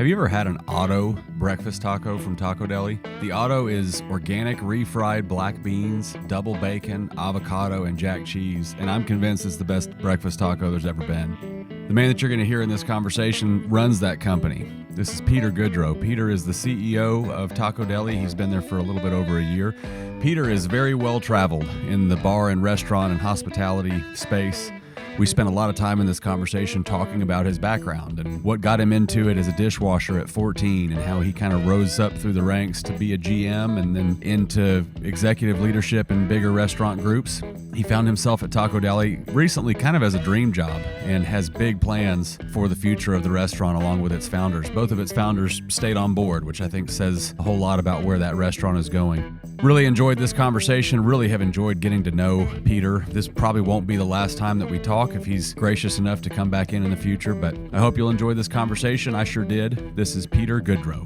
Have you ever had an auto breakfast taco from Tacodeli? The auto is organic refried black beans, double bacon, avocado, and jack cheese, and I'm convinced it's the best breakfast taco there's ever been. The man that you're going to hear in this conversation runs that company. This is Peter Gaudreau. Peter is the CEO of Tacodeli. He's been there for a little bit over a year. Peter is very well traveled in the bar and restaurant and hospitality space. We spent a lot of time in this conversation talking about his background and what got him into it as a dishwasher at 14 and how he kind of rose up through the ranks to be a GM and then into executive leadership in bigger restaurant groups. He found himself at Tacodeli recently kind of as a dream job and has big plans for the future of the restaurant along with its founders. Both of its founders stayed on board, which I think says a whole lot about where that restaurant is going. Really enjoyed this conversation, really have enjoyed getting to know Peter. This probably won't be the last time that we talk if he's gracious enough to come back in the future, but I hope you'll enjoy this conversation. I sure did. This is Peter Gaudreau.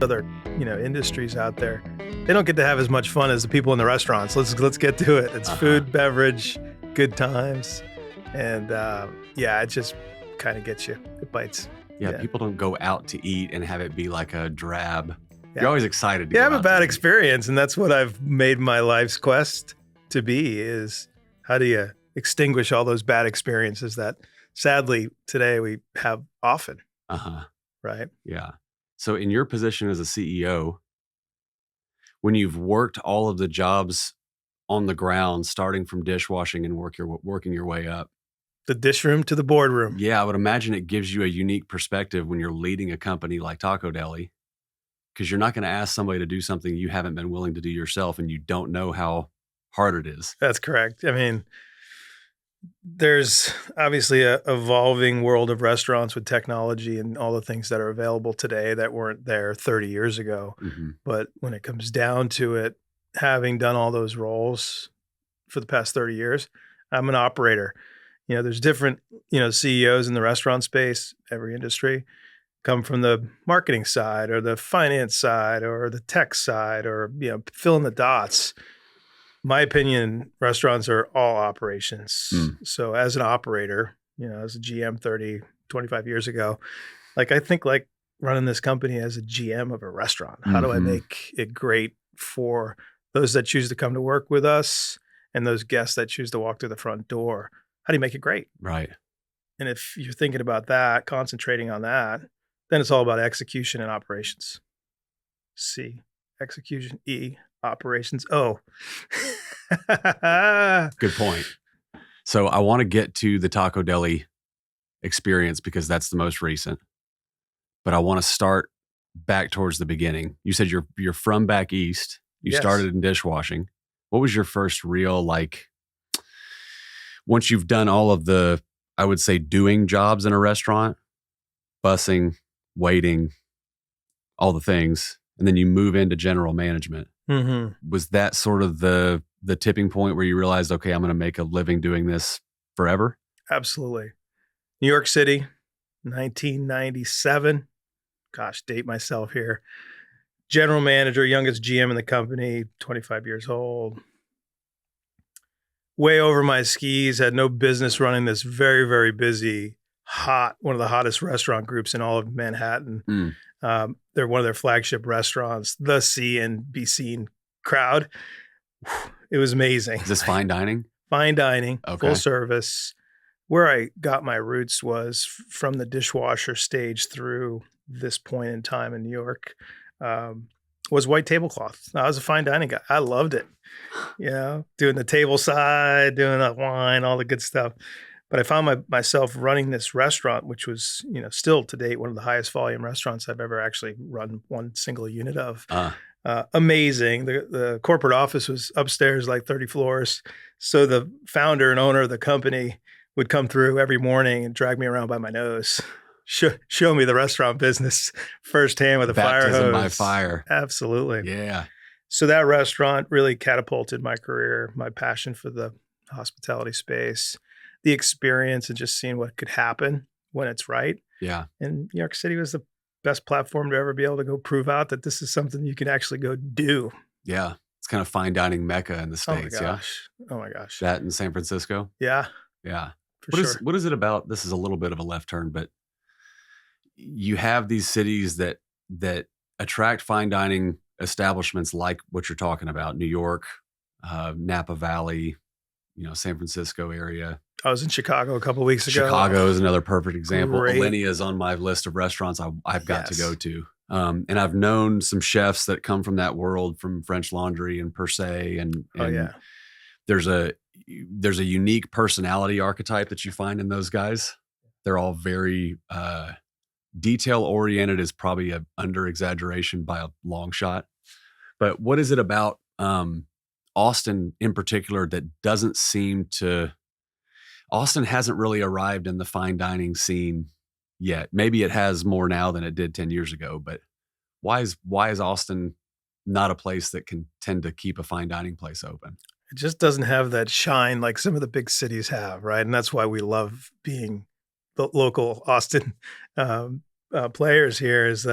Other, industries out there, they don't get to have as much fun as the people in the restaurants. Let's get to it. It's food, beverage, good times, and it just kind of gets you. It bites. Yeah, people don't go out to eat and have it be like a drab. You're always excited to go have out a bad to experience, and that's what I've made my life's quest to be, is how do you extinguish all those bad experiences that sadly today we have often. Right? Yeah. So in your position as a CEO, when you've worked all of the jobs on the ground, starting from dishwashing and working your way up, the dish room to the boardroom. Yeah, I would imagine it gives you a unique perspective when you're leading a company like Tacodeli, because you're not going to ask somebody to do something you haven't been willing to do yourself and you don't know how hard it is. That's correct. I mean, there's obviously a evolving world of restaurants with technology and all the things that are available today that weren't there 30 years ago. Mm-hmm. But when it comes down to it, having done all those roles for the past 30 years, I'm an operator. There's different, CEOs in the restaurant space, every industry, come from the marketing side or the finance side or the tech side or, fill in the dots. My opinion, restaurants are all operations. So as an operator, as a GM 25 years ago, I think running this company as a GM of a restaurant. How do I make it great for those that choose to come to work with us and those guests that choose to walk through the front door? How do you make it great? Right. And if you're thinking about that, concentrating on that, then it's all about execution and operations. C, execution. E, operations. O. Good point. So I want to get to the Tacodeli experience because that's the most recent. But I want to start back towards the beginning. You said you're from back east. You started in dishwashing. What was your first real, once you've done all of the, I would say, doing jobs in a restaurant, bussing, waiting, all the things, and then you move into general management. Was that sort of the tipping point where you realized, okay, I'm going to make a living doing this forever? Absolutely. New York City, 1997. Gosh, date myself here. General manager, youngest GM in the company, 25 years old. Way over my skis, had no business running this very, very busy, one of the hottest restaurant groups in all of Manhattan. They're one of their flagship restaurants, the See and Be Seen crowd. It was amazing. Is this fine dining? Fine dining, okay. Full service. Where I got my roots was from the dishwasher stage through this point in time in New York, was white tablecloth. I was a fine dining guy. I loved it. Doing the table side, doing the wine, all the good stuff. But I found myself running this restaurant, which was, still to date, one of the highest volume restaurants I've ever actually run one single unit of. Amazing. The corporate office was upstairs, 30 floors. So the founder and owner of the company would come through every morning and drag me around by my nose, show me the restaurant business firsthand with a fire hose. Baptism by fire. Absolutely. Yeah. So that restaurant really catapulted my career, my passion for the hospitality space, the experience, and just seeing what could happen when it's right. Yeah. And New York City was the best platform to ever be able to go prove out that this is something you can actually go do. Yeah. It's kind of fine dining mecca in the Oh my States. Yeah. gosh. Oh my gosh. That in San Francisco. Yeah, Yeah. for sure. What is it about? This is a little bit of a left turn, but you have these cities that attract fine dining establishments like what you're talking about, New York, Napa Valley, San Francisco area. I was in Chicago a couple of weeks ago. Chicago is another perfect example. Great. Alinea is on my list of restaurants I've got to Yes. go to. And I've known some chefs that come from that world, from French Laundry and Per Se, and Oh yeah. there's a unique personality archetype that you find in those guys. They're all very detail oriented, is probably a under exaggeration by a long shot. But what is it about Austin in particular that doesn't seem to? Austin hasn't really arrived in the fine dining scene yet. Maybe it has more now than it did 10 years ago, but why is Austin not a place that can tend to keep a fine dining place open? It just doesn't have that shine like some of the big cities have, right? And that's why we love being the local Austin players here. Is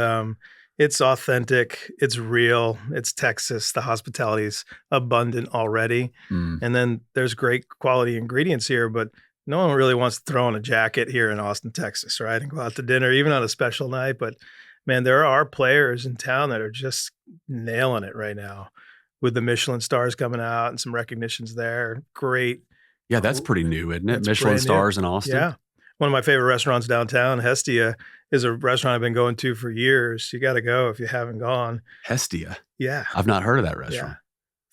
it's authentic, it's real, it's Texas. The hospitality is abundant already, and then there's great quality ingredients here, but no one really wants to throw on a jacket here in Austin, Texas, right? And go out to dinner, even on a special night. But man, there are players in town that are just nailing it right now with the Michelin stars coming out and some recognitions there. Great. Yeah, that's pretty new, isn't it? That's Michelin brand new. stars in Austin. Yeah. One of my favorite restaurants downtown, Hestia, is a restaurant I've been going to for years. You got to go if you haven't gone. Hestia. Yeah. I've not heard of that restaurant.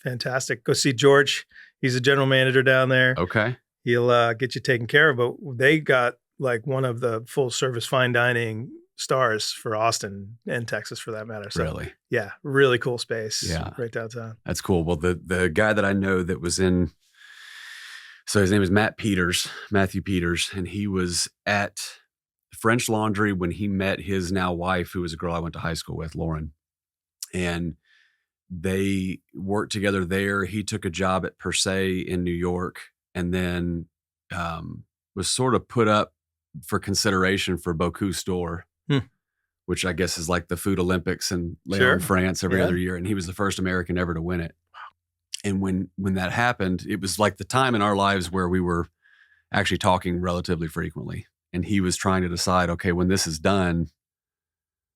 Yeah. Fantastic. Go see George. He's a general manager down there. Okay. He'll get you taken care of. But they got like one of the full service fine dining stars for Austin and Texas for that matter. So, Really? yeah, really cool space. Yeah. Right downtown. That's cool. Well, the guy that I know that was in, so his name is Matthew Peters, and he was at French Laundry when he met his now wife, who was a girl I went to high school with, Lauren. And they worked together there. He took a job at Per Se in New York, and then was sort of put up for consideration for Bocuse d'Or, which I guess is like the Food Olympics in Lyon, France every other year. And he was the first American ever to win it. And when that happened, it was like the time in our lives where we were actually talking relatively frequently. And he was trying to decide, okay, when this is done,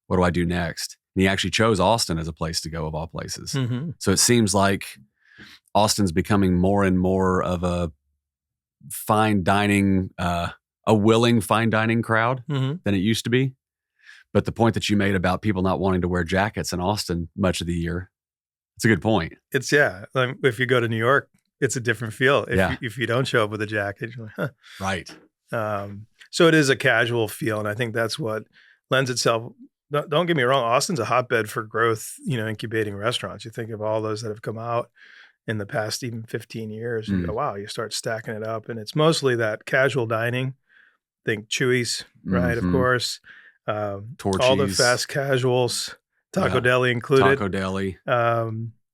what do I do next? And he actually chose Austin as a place to go, of all places. Mm-hmm. So it seems like Austin's becoming more and more of a fine dining, a willing fine dining crowd than it used to be. But the point that you made about people not wanting to wear jackets in Austin much of the year, it's a good point. It's like if you go to New York, it's a different feel. If you don't show up with a jacket, you're like, huh. Right. So it is a casual feel. And I think that's what lends itself. Don't get me wrong. Austin's a hotbed for growth, incubating restaurants. You think of all those that have come out in the past, even 15 years, you go, wow, you start stacking it up. And it's mostly that casual dining. Think Chewy's, right? Of course. All the fast casuals, Tacodeli included. Tacodeli.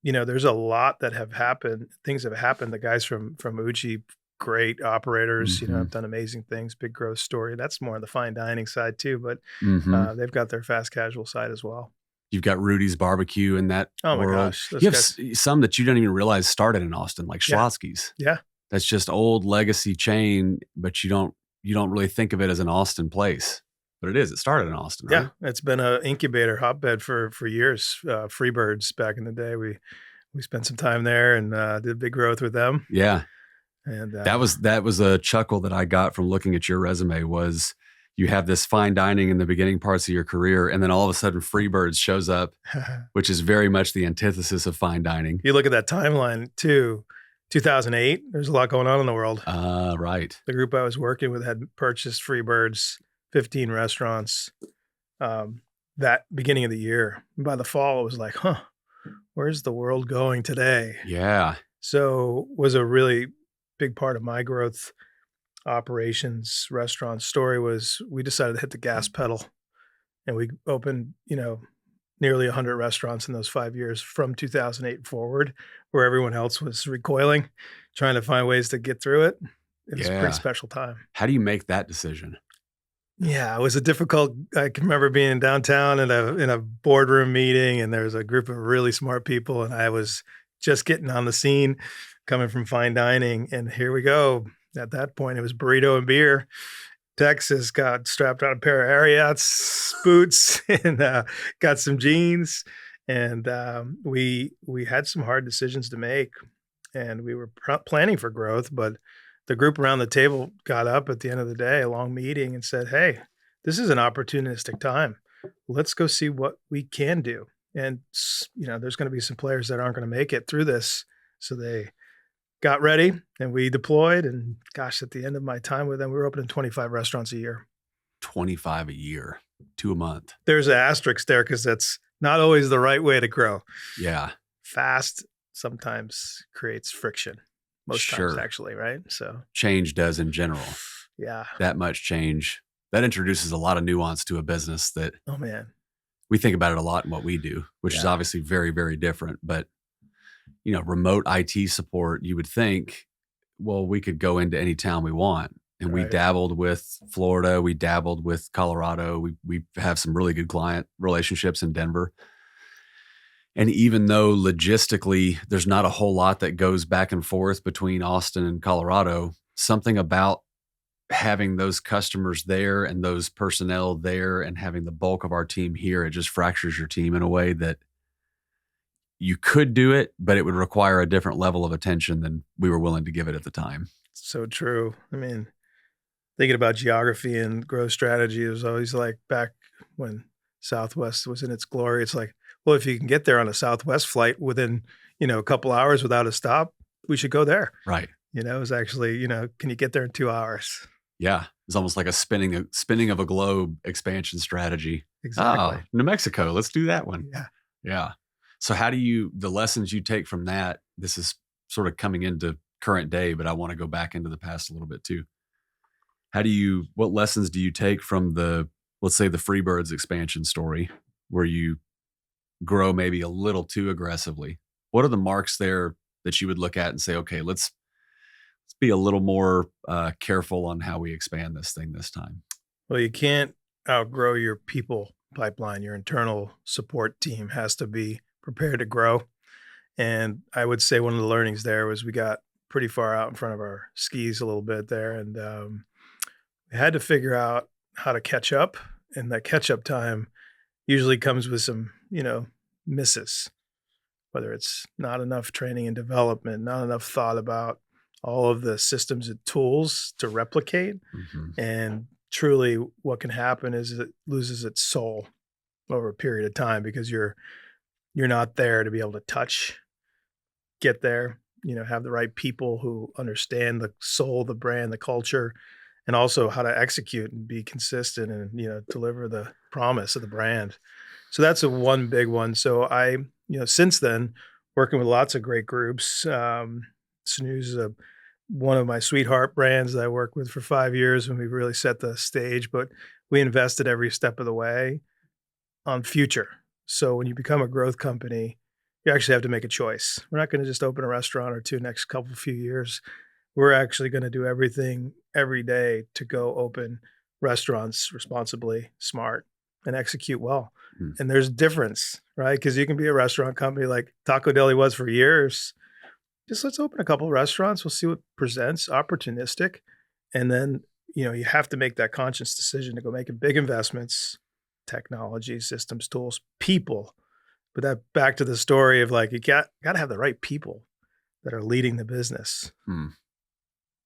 There's a lot that have happened. Things have happened. The guys from Uchi, great operators, have done amazing things. Big growth story. That's more on the fine dining side too, but they've got their fast casual side as well. You've got Rudy's Barbecue in that Oh my world. gosh. You have some that you don't even realize started in Austin, like Schlotsky's. Yeah. That's just old legacy chain, but you don't really think of it as an Austin place. But it is. It started in Austin, right? Yeah. It's been an incubator hotbed for years. Freebirds back in the day. We spent some time there and did big growth with them. Yeah. And that was a chuckle that I got from looking at your resume. Was you have this fine dining in the beginning parts of your career, and then all of a sudden Freebirds shows up, which is very much the antithesis of fine dining. You look at that timeline too, 2008, there's a lot going on in the world. Right. The group I was working with had purchased Freebirds, 15 restaurants, that beginning of the year. And by the fall, it was like, where's the world going today? Yeah. So was a really big part of my growth operations restaurant story was we decided to hit the gas pedal, and we opened, nearly 100 restaurants in those 5 years from 2008 forward, where everyone else was recoiling, trying to find ways to get through it. It was a pretty special time. How do you make that decision? Yeah, it was I can remember being downtown in a boardroom meeting, and there was a group of really smart people, and I was just getting on the scene, coming from fine dining. And here we go. At that point, it was burrito and beer. Texas got strapped on a pair of Ariats boots and got some jeans. And we had some hard decisions to make. And we were planning for growth, but the group around the table got up at the end of the day, a long meeting, and said, hey, this is an opportunistic time. Let's go see what we can do. And, there's going to be some players that aren't going to make it through this. So they got ready and we deployed. And gosh, at the end of my time with them, we were opening 25 restaurants a year. 25 a year, 2 a month. There's an asterisk there because that's not always the right way to grow. Yeah. Fast sometimes creates friction. Most times, actually, right? So change does in general. Yeah. That much change. That introduces a lot of nuance to a business that, oh man, we think about it a lot in what we do, which is obviously very, very different. But, remote IT support, you would think, well, we could go into any town we want. And we dabbled with Florida. We dabbled with Colorado. We have some really good client relationships in Denver. And even though logistically there's not a whole lot that goes back and forth between Austin and Colorado, something about having those customers there and those personnel there and having the bulk of our team here, it just fractures your team in a way that you could do it, but it would require a different level of attention than we were willing to give it at the time. So true. I mean, thinking about geography and growth strategy, it was always like back when Southwest was in its glory. It's like, well, if you can get there on a Southwest flight within, a couple hours without a stop, we should go there. Right. It was actually, can you get there in 2 hours? Yeah. It's almost like a spinning of a globe expansion strategy. Exactly. Oh, New Mexico. Let's do that one. Yeah. Yeah. So how do the lessons you take from that, this is sort of coming into current day, but I want to go back into the past a little bit too. What lessons do you take from let's say the Freebirds expansion story where you grow maybe a little too aggressively? What are the marks there that you would look at and say, okay, let's be a little more careful on how we expand this thing this time? Well, you can't outgrow your people pipeline. Your internal support team has to be prepared to grow. And I would say one of the learnings there was we got pretty far out in front of our skis a little bit there. And we had to figure out how to catch up. And that catch up time usually comes with some, misses, whether it's not enough training and development, not enough thought about all of the systems and tools to replicate. Mm-hmm. And truly what can happen is it loses its soul over a period of time because you're not there to be able to get there, have the right people who understand the soul, the brand, the culture, and also how to execute and be consistent and, deliver the promise of the brand. So that's one big one. So I, since then, working with lots of great groups, Snooze is one of my sweetheart brands that I worked with for 5 years and we really set the stage, but we invested every step of the way on future. So when you become a growth company, you actually have to make a choice. We're not going to just open a restaurant or two next few years. We're actually going to do everything every day to go open restaurants responsibly, smart, and execute well. Mm. And there's a difference, right? Because you can be a restaurant company like Tacodeli was for years. Just let's open a couple of restaurants. We'll see what presents, opportunistic. And then, you have to make that conscious decision to go making big investments, technology, systems, tools, people. But that back to the story of like, you got to have the right people that are leading the business. Hmm.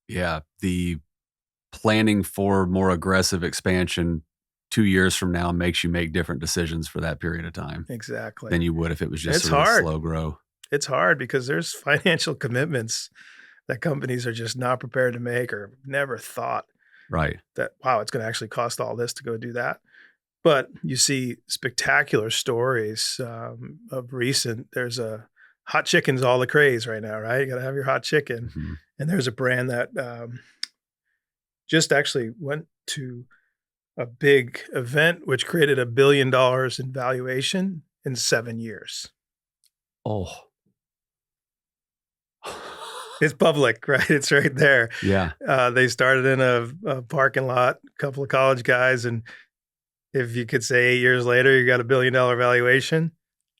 Yeah. The planning for more aggressive expansion 2 years from now makes you make different decisions for that period of time. Exactly. Than you would if it was just sort of slow grow. It's hard because there's financial commitments that companies are just not prepared to make or never thought that, wow, it's going to actually cost all this to go do that. But you see spectacular stories of recent. There's a hot chicken's all the craze right now, right? You got to have your hot chicken. Mm-hmm. And there's a brand that just actually went to a big event, which created $1 billion in valuation in 7 years. Oh. It's public, right? It's right there. Yeah. They started in a parking lot, a couple of college guys. And if you could say 8 years later, you got $1 billion valuation,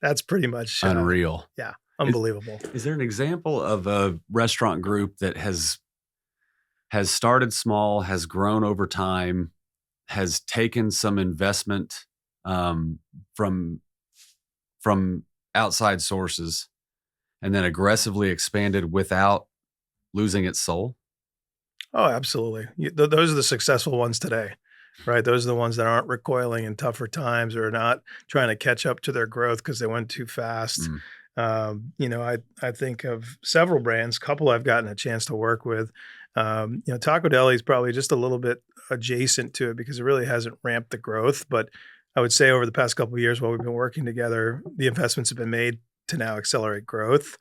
that's pretty much unreal. Yeah. unbelievable. Is there an example of a restaurant group that has started small, has grown over time, has taken some investment from outside sources, and then aggressively expanded without losing its soul? Oh, absolutely. Those are the successful ones today, right? Those are the ones that aren't recoiling in tougher times or not trying to catch up to their growth because they went too fast. Mm. I think of several brands, couple I've gotten a chance to work with. Tacodeli is probably just a little bit adjacent to it because it really hasn't ramped the growth. But I would say over the past couple of years while we've been working together, the investments have been made to now accelerate growth.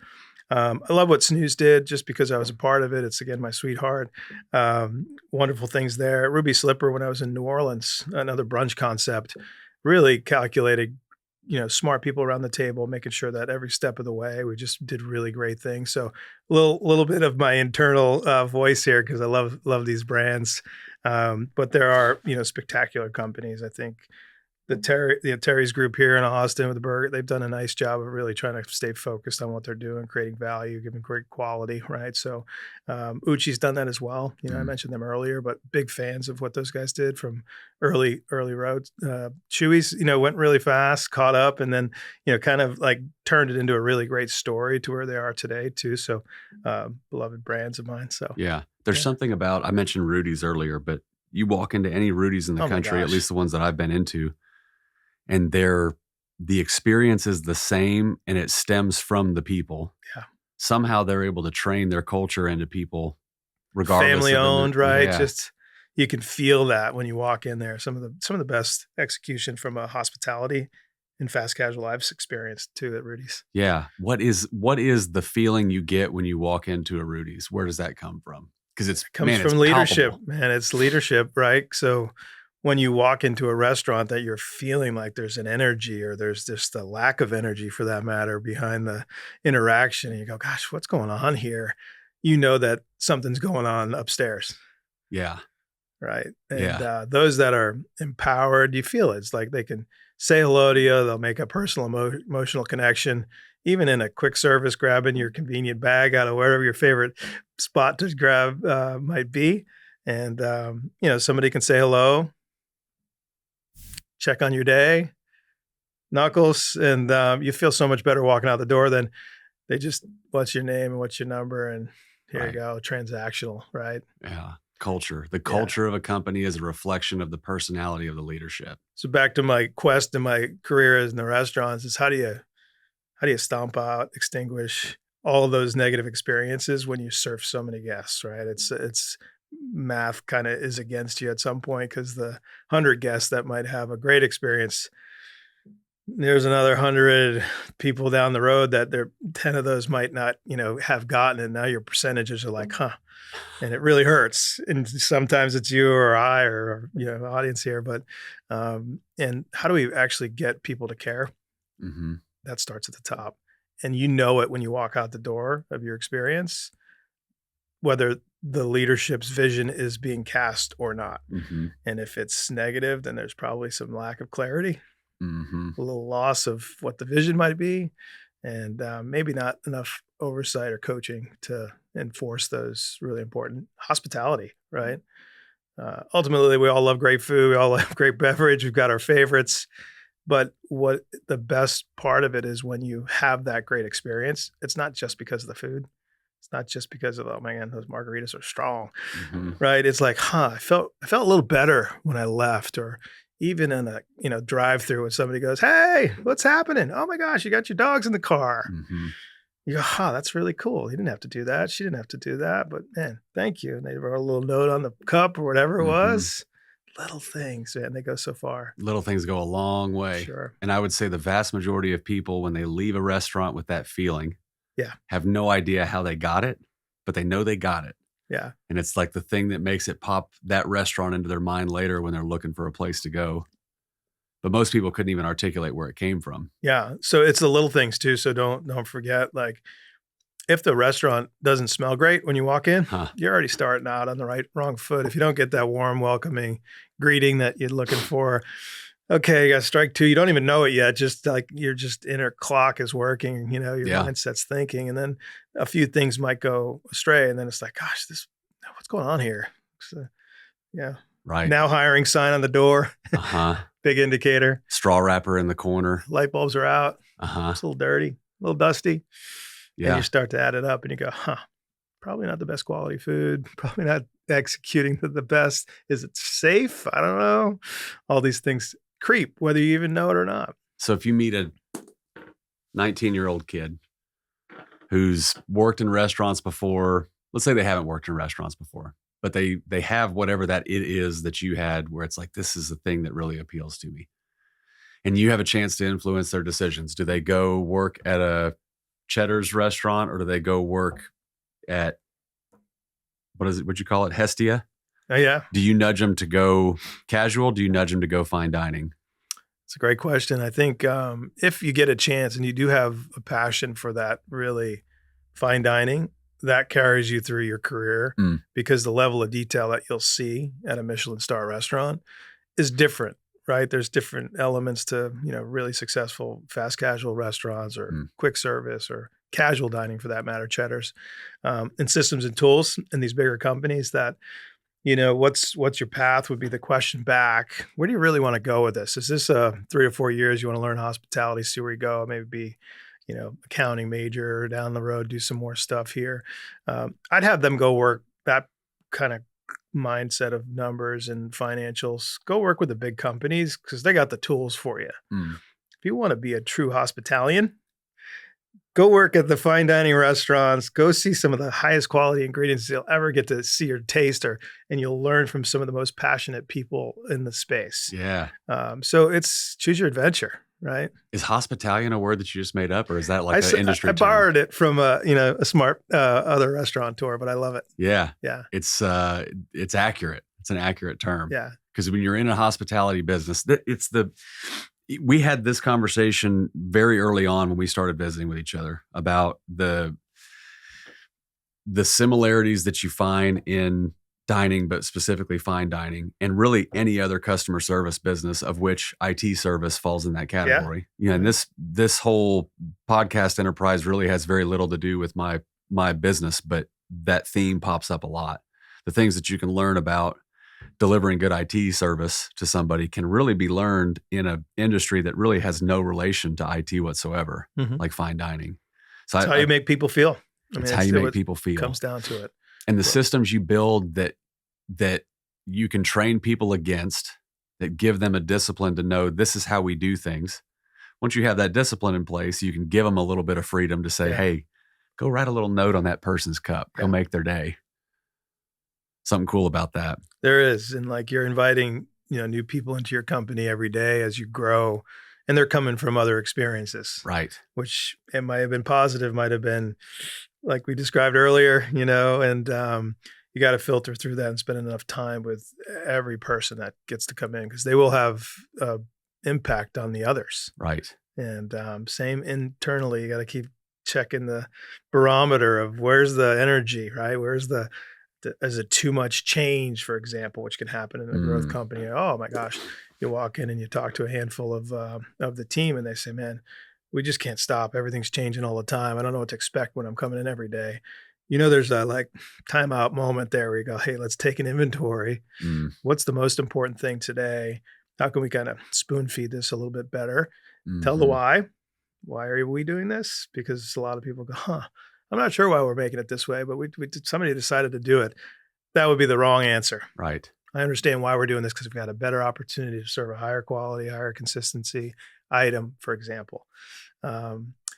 I love what Snooze did just because I was a part of it. It's again my sweetheart. Wonderful things there. Ruby Slipper when I was in New Orleans, another brunch concept, really calculated, smart people around the table, making sure that every step of the way we just did really great things. So little bit of my internal voice here because I love these brands. But there are spectacular companies. I think Terry's group here in Austin with the burger, they've done a nice job of really trying to stay focused on what they're doing, creating value, giving great quality, right? So Uchi's done that as well. I mentioned them earlier, but big fans of what those guys did from early roads. Chewy's, went really fast, caught up, and then, kind of like turned it into a really great story to where they are today too. So beloved brands of mine. So Yeah. There's something about, I mentioned Rudy's earlier, but you walk into any Rudy's in the country, at least the ones that I've been into, and the experience is the same and it stems from the people. Yeah. Somehow they're able to train their culture into people regardless. Family owned, right? Yeah. Just you can feel that when you walk in there. Some of the best execution from a hospitality and fast casual I've experienced too at Rudy's. Yeah. What is the feeling you get when you walk into a Rudy's? Where does that come from? Because it comes from leadership, man. It's leadership, right? So when you walk into a restaurant that you're feeling like there's an energy or there's just a lack of energy for that matter behind the interaction and you go, gosh, what's going on here? You know that something's going on upstairs. Yeah. Right. And those that are empowered, you feel it. It's like they can say hello to you. They'll make a personal emotional connection, even in a quick service, grabbing your convenient bag out of wherever your favorite spot to grab might be. And, somebody can say hello, check on your day, knuckles, and you feel so much better walking out the door than they just, what's your name and what's your number? And here you go, transactional, right? Yeah. Culture. The culture of a company is a reflection of the personality of the leadership. So back to my quest in my career as in the restaurants is how do you stomp out, extinguish all of those negative experiences when you serve so many guests, right? It's math kind of is against you at some point because the 100 guests that might have a great experience, there's another 100 people down the road that 10 of those might not, have gotten, and now your percentages are like, and it really hurts. And sometimes it's you or I or audience here, but and how do we actually get people to care? Mm-hmm. That starts at the top, and it when you walk out the door of your experience, whether the leadership's vision is being cast or not. Mm-hmm. And if it's negative, then there's probably some lack of clarity, mm-hmm. a little loss of what the vision might be, and maybe not enough oversight or coaching to enforce those really important hospitality, right? Ultimately, we all love great food. We all love great beverage. We've got our favorites. But what the best part of it is when you have that great experience, it's not just because of the food. It's not just because of, oh man, those margaritas are strong, right? It's like, I felt a little better when I left, or even in a drive-through when somebody goes, hey, what's happening? Oh my gosh, you got your dogs in the car. Mm-hmm. You go, that's really cool. He didn't have to do that. She didn't have to do that, but man, thank you. And they wrote a little note on the cup or whatever it was. Little things, man, they go so far. Little things go a long way. Sure. And I would say the vast majority of people, when they leave a restaurant with that feeling, have no idea how they got it, but they know they got it. Yeah. And it's like the thing that makes it pop that restaurant into their mind later when they're looking for a place to go. But most people couldn't even articulate where it came from. Yeah. So it's the little things too. So don't forget, like, if the restaurant doesn't smell great when you walk in, you're already starting out on the wrong foot. If you don't get that warm, welcoming greeting that you're looking for, okay, you got strike two. You don't even know it yet. Just like your just inner clock is working, your mindset's thinking, and then a few things might go astray. And then it's like, gosh, what's going on here? So, yeah. Right. Now hiring sign on the door. Uh-huh. Big indicator. Straw wrapper in the corner. Light bulbs are out. Uh-huh. It's a little dirty, a little dusty. Yeah. And you start to add it up and you go, probably not the best quality food. Probably not executing the best. Is it safe? I don't know. All these things creep, whether you even know it or not. So if you meet a 19-year-old kid who's worked in restaurants before, let's say they haven't worked in restaurants before, but they have whatever that it is that you had where it's like, this is the thing that really appeals to me. And you have a chance to influence their decisions. Do they go work at a Cheddar's restaurant or do they go work at, what'd you call it? Hestia? Oh, yeah. Do you nudge them to go casual? Do you nudge them to go fine dining? It's a great question. I think if you get a chance and you do have a passion for that really fine dining, that carries you through your career because the level of detail that you'll see at a Michelin star restaurant is different, right? There's different elements to, really successful fast casual restaurants or quick service or casual dining for that matter, Cheddar's, and systems and tools in these bigger companies that, what's your path would be the question back. Where do you really want to go with this? Is this 3 or 4 years you want to learn hospitality, see where you go, maybe be, accounting major down the road, do some more stuff here. I'd have them go work that kind of mindset of numbers and financials. Go work with the big companies because they got the tools for you. If you want to be a true hospitalian, go work at the fine dining restaurants, go see some of the highest quality ingredients you'll ever get to see or taste, and you'll learn from some of the most passionate people in the space. Yeah. So it's choose your adventure, right? Is hospitalian a word that you just made up or is that like an industry term? I borrowed it from a smart other restaurateur, but I love it. Yeah. Yeah. It's accurate. It's an accurate term. Yeah. Because when you're in a hospitality business, we had this conversation very early on when we started visiting with each other about the similarities that you find in dining, but specifically fine dining, and really any other customer service business of which IT service falls in that category. Yeah. And this whole podcast enterprise really has very little to do with my business, but that theme pops up a lot. The things that you can learn about delivering good IT service to somebody can really be learned in an industry that really has no relation to IT whatsoever, like fine dining. So that's how you make people feel. It's how you make people feel. Comes down to it. And the systems you build that you can train people against, that give them a discipline to know this is how we do things. Once you have that discipline in place, you can give them a little bit of freedom to say, hey, go write a little note on that person's cup. Go make their day. Something cool about that. There is. And like you're inviting, new people into your company every day as you grow, and they're coming from other experiences. Right. Which it might have been positive, might have been like we described earlier, and you got to filter through that and spend enough time with every person that gets to come in because they will have impact on the others. Right. And same internally, you got to keep checking the barometer of where's the energy, right? Where's is it too much change, for example, which can happen in a growth company? Oh my gosh, you walk in and you talk to a handful of the team and they say, man, we just can't stop. Everything's changing all the time. I don't know what to expect when I'm coming in every day. There's a like timeout moment there where you go, hey, let's take an inventory. What's the most important thing today? How can we kind of spoon feed this a little bit better? Tell the why. Why are we doing this? Because a lot of people go, I'm not sure why we're making it this way, but somebody decided to do it. That would be the wrong answer. Right. I understand why we're doing this because we've got a better opportunity to serve a higher quality, higher consistency item, for example.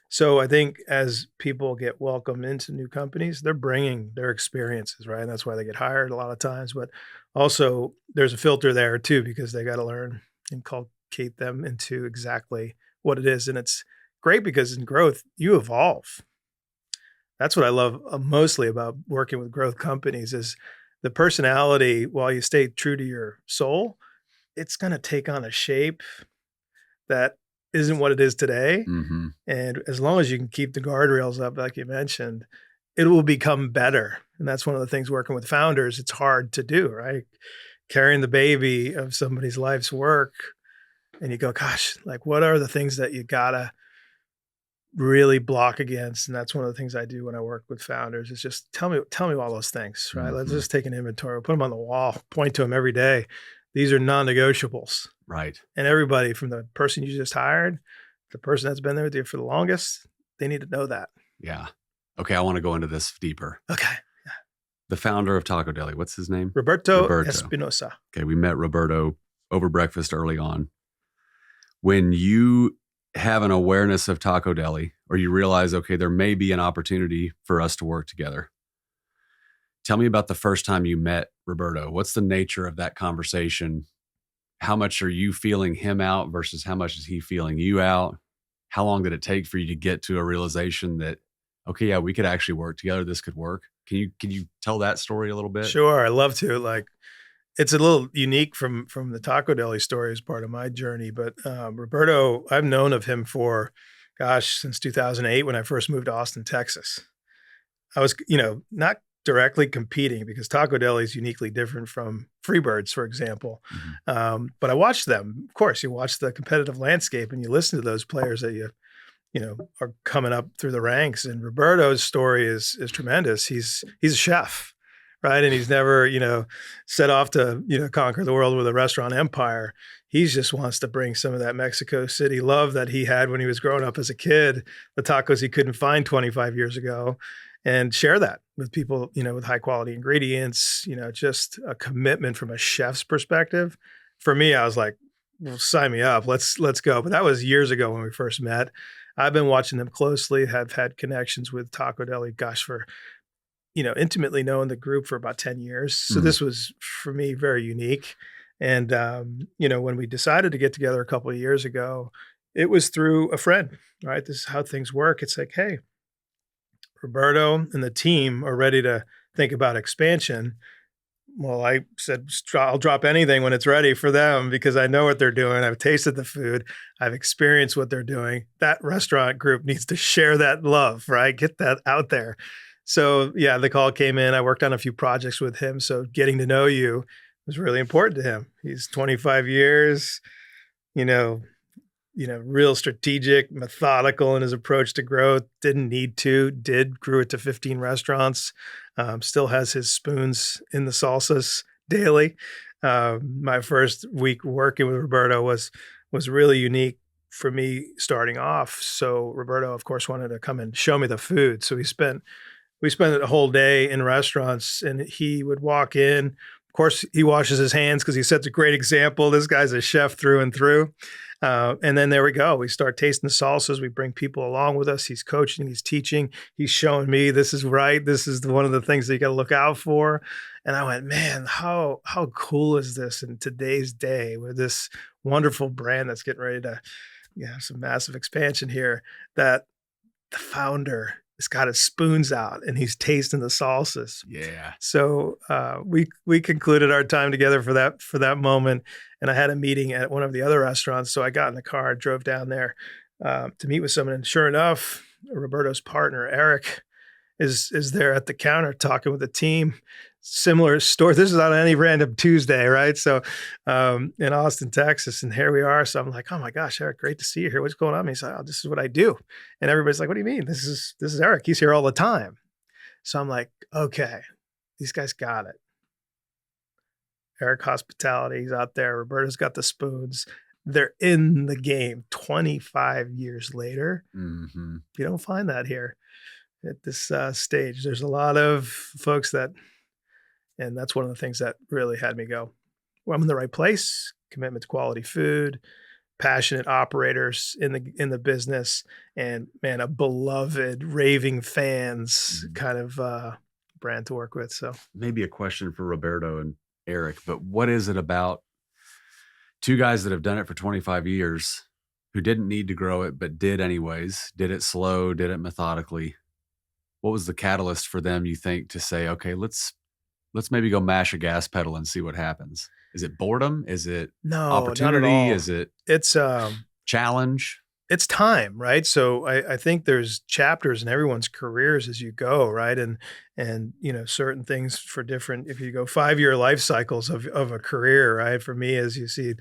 So I think as people get welcomed into new companies, they're bringing their experiences, right? And that's why they get hired a lot of times. But also there's a filter there too, because they got to learn and inculcate them into exactly what it is. And it's great because in growth, you evolve. That's what I love mostly about working with growth companies is the personality, while you stay true to your soul, it's going to take on a shape that isn't what it is today. And as long as you can keep the guardrails up, like you mentioned, it will become better. And that's one of the things working with founders, it's hard to do, right? Carrying the baby of somebody's life's work and you go, gosh, like what are the things that you gotta really block against? And that's one of the things I do when I work with founders is just tell me all those things, right? Let's just take an inventory, put them on the wall, point to them every day. These are non-negotiables. Right. And everybody from the person you just hired, the person that's been there with you for the longest, they need to know that. Yeah. Okay. I want to go into this deeper. Okay. The founder of Tacodeli, what's his name? Roberto Espinosa. Okay. We met Roberto over breakfast early on. When you have an awareness of Tacodeli, or you realize, okay, there may be an opportunity for us to work together. Tell me about the first time you met Roberto. What's the nature of that conversation? How much are you feeling him out versus how much is he feeling you out? How long did it take for you to get to a realization that, okay, yeah, we could actually work together. This could work. Can you tell that story a little bit? Sure. I love to. Like, it's a little unique from the Tacodeli story as part of my journey. But Roberto, I've known of him for, since 2008 when I first moved to Austin, Texas. I was, not directly competing because Tacodeli is uniquely different from Freebirds, for example. Mm-hmm. But I watched them. Of course, you watch the competitive landscape and you listen to those players that you are coming up through the ranks. And Roberto's story is tremendous. He's a chef, right? And he's never, set off to, conquer the world with a restaurant empire. He just wants to bring some of that Mexico City love that he had when he was growing up as a kid, the tacos he couldn't find 25 years ago, and share that with people, with high quality ingredients, just a commitment from a chef's perspective. For me, I was like, well, sign me up. Let's go. But that was years ago when we first met. I've been watching them closely, have had connections with Tacodeli, for, intimately knowing the group for about 10 years. So this was, for me, very unique. And, when we decided to get together a couple of years ago, it was through a friend, right? This is how things work. It's like, hey, Roberto and the team are ready to think about expansion. Well, I said, I'll drop anything when it's ready for them because I know what they're doing. I've tasted the food. I've experienced what they're doing. That restaurant group needs to share that love, right? Get that out there. So yeah, the call came in. I worked on a few projects with him. So getting to know you was really important to him. He's 25 years, real strategic, methodical in his approach to growth. Grew it to 15 restaurants. Still has his spoons in the salsas daily. My first week working with Roberto was really unique for me starting off. So Roberto, of course, wanted to come and show me the food. So we spent a whole day in restaurants, and he would walk in. Of course, he washes his hands because he sets a great example. This guy's a chef through and through. And then there we go. We start tasting the salsas. We bring people along with us. He's coaching, he's teaching, he's showing me this is right. This is one of the things that you got to look out for. And I went, man, how cool is this in today's day with this wonderful brand that's getting ready to some massive expansion here, that the founder has got his spoons out and he's tasting the salsas. Yeah. So we concluded our time together for that moment. And I had a meeting at one of the other restaurants. So I got in the car, drove down there to meet with someone. And sure enough, Roberto's partner, Eric, is there at the counter talking with the team. Similar story. This is on any random Tuesday, right? So in Austin, Texas, and here we are. So I'm like, oh my gosh, Eric, great to see you here. What's going on? And he's like, oh, this is what I do. And everybody's like, what do you mean? This is Eric. He's here all the time. So I'm like, okay, these guys got it. Eric Hospitality, he's out there. Roberto's got the spoons. They're in the game 25 years later. Mm-hmm. You don't find that here at this stage. There's a lot of folks and that's one of the things that really had me go, well, I'm in the right place, commitment to quality food, passionate operators in the business, and man, a beloved raving fans kind of brand to work with. So maybe a question for Roberto and Eric, but what is it about two guys that have done it for 25 years who didn't need to grow it, but did anyways, did it slow, did it methodically? What was the catalyst for them, you think, to say, okay, let's maybe go mash a gas pedal and see what happens? Is it boredom? Is it opportunity? Not at all. Is it challenge? It's time, right? So I think there's chapters in everyone's careers as you go, right? And certain things for different, if you go 5-year life cycles of a career, right? For me, as you see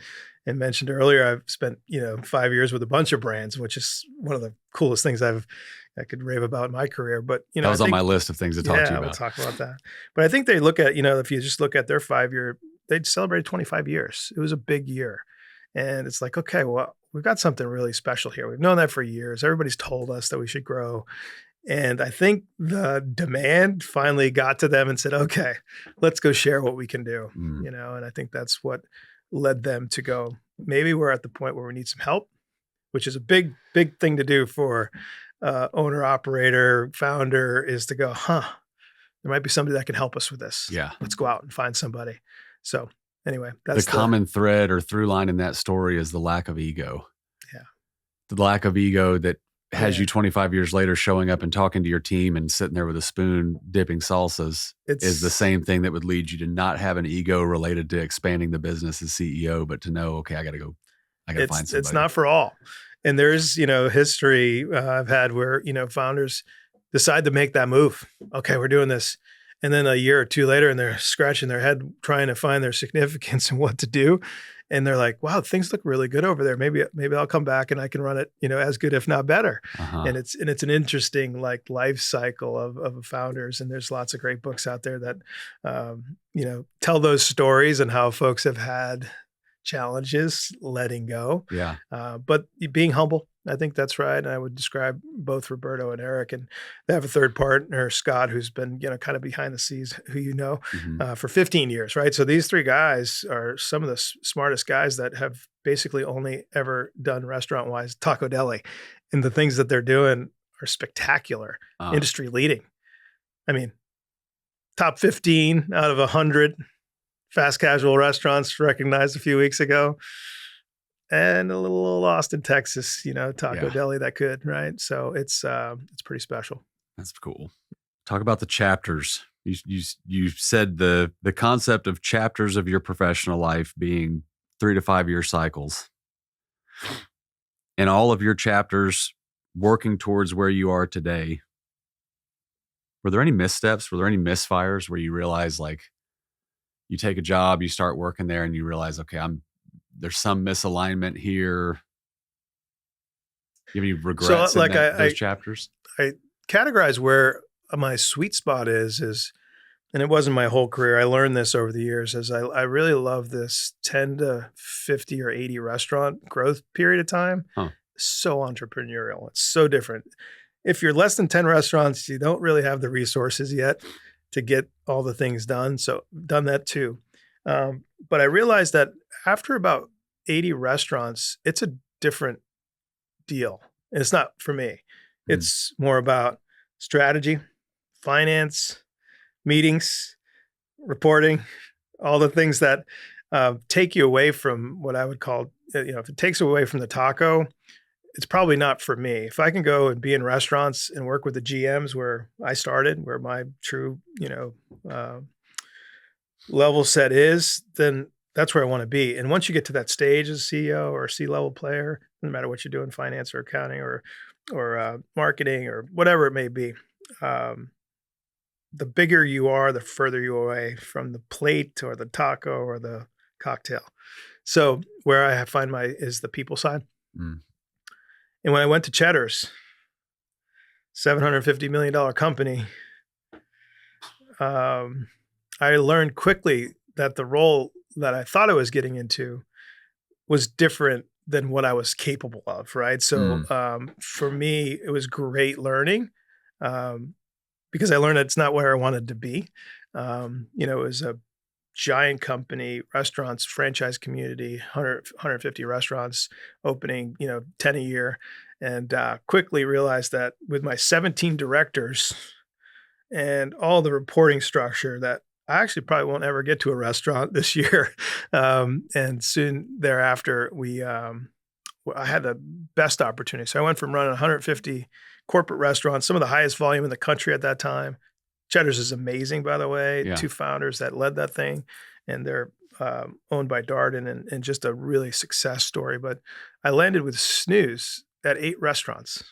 and mentioned earlier, I've spent, 5 years with a bunch of brands, which is one of the coolest things I could rave about in my career. But, that was on my list of things to talk to you we'll about. talk about that. But I think they look at, if you just look at their 5-year, they'd celebrated 25 years. It was a big year. And it's like, okay, well, we've got something really special here. We've known that for years. Everybody's told us that we should grow. And I think the demand finally got to them and said, okay, let's go share what we can do, and I think that's what led them to go, maybe we're at the point where we need some help, which is a big, big thing to do for owner, operator, founder, is to go, there might be somebody that can help us with this. Yeah. Let's go out and find somebody. So anyway, that's the common thread or through line in that story is the lack of ego. Yeah. The lack of ego that has you 25 years later showing up and talking to your team and sitting there with a spoon dipping salsas is the same thing that would lead you to not have an ego related to expanding the business as CEO, but to know, okay, I got to find somebody. It's not for all. And there's, history I've had where, founders decide to make that move. Okay, we're doing this. And then a year or two later, and they're scratching their head trying to find their significance and what to do. And they're like, wow, things look really good over there. Maybe I'll come back and I can run it, as good, if not better. And it's an interesting life cycle of founders. And there's lots of great books out there that, tell those stories and how folks have had challenges letting go. Yeah. But being humble, I think that's right. And I would describe both Roberto and Eric, and they have a third partner, Scott, who's been, kind of behind the scenes, who for 15 years, right? So these three guys are some of the smartest guys that have basically only ever done restaurant-wise Tacodeli. And the things that they're doing are spectacular, industry leading. I mean, top 15 out of 100 fast casual restaurants recognized a few weeks ago. And a little lost in Texas, Tacodeli that could, right? So it's pretty special. That's cool. Talk about the chapters. You said the concept of chapters of your professional life being 3 to 5 year cycles. And all of your chapters working towards where you are today. Were there any missteps? Were there any misfires where you realize you take a job, you start working there and you realize, okay, there's some misalignment here. You have any regrets in those chapters? I categorize where my sweet spot is, and it wasn't my whole career. I learned this over the years, is I really love this 10 to 50 or 80 restaurant growth period of time. So entrepreneurial. It's so different. If you're less than 10 restaurants, you don't really have the resources yet to get all the things done. So done that too. But I realized that after about 80 restaurants, it's a different deal. And it's not for me. It's more about strategy, finance, meetings, reporting, all the things that take you away from what I would call, if it takes away from the taco, it's probably not for me. If I can go and be in restaurants and work with the GMs where I started, where my true, level set is, then that's where I want to be. And once you get to that stage as a CEO or a C-level player, no matter what you're doing, finance or accounting or marketing or whatever it may be, the bigger you are, the further you away from the plate or the taco or the cocktail. So where I find is the people side. And when I went to Cheddar's, $750 million company, I learned quickly that the role that I thought I was getting into was different than what I was capable of, right? So for me, it was great learning because I learned it's not where I wanted to be. It was a giant company, restaurants, franchise community, 150 restaurants opening, 10 a year. And quickly realized that with my 17 directors and all the reporting structure that I actually probably won't ever get to a restaurant this year. And soon thereafter, I had the best opportunity. So I went from running 150 corporate restaurants, some of the highest volume in the country at that time. Cheddar's is amazing, by the way. Yeah. 2 founders that led that thing, and they're owned by Darden and just a really success story. But I landed with Snooze at 8 restaurants.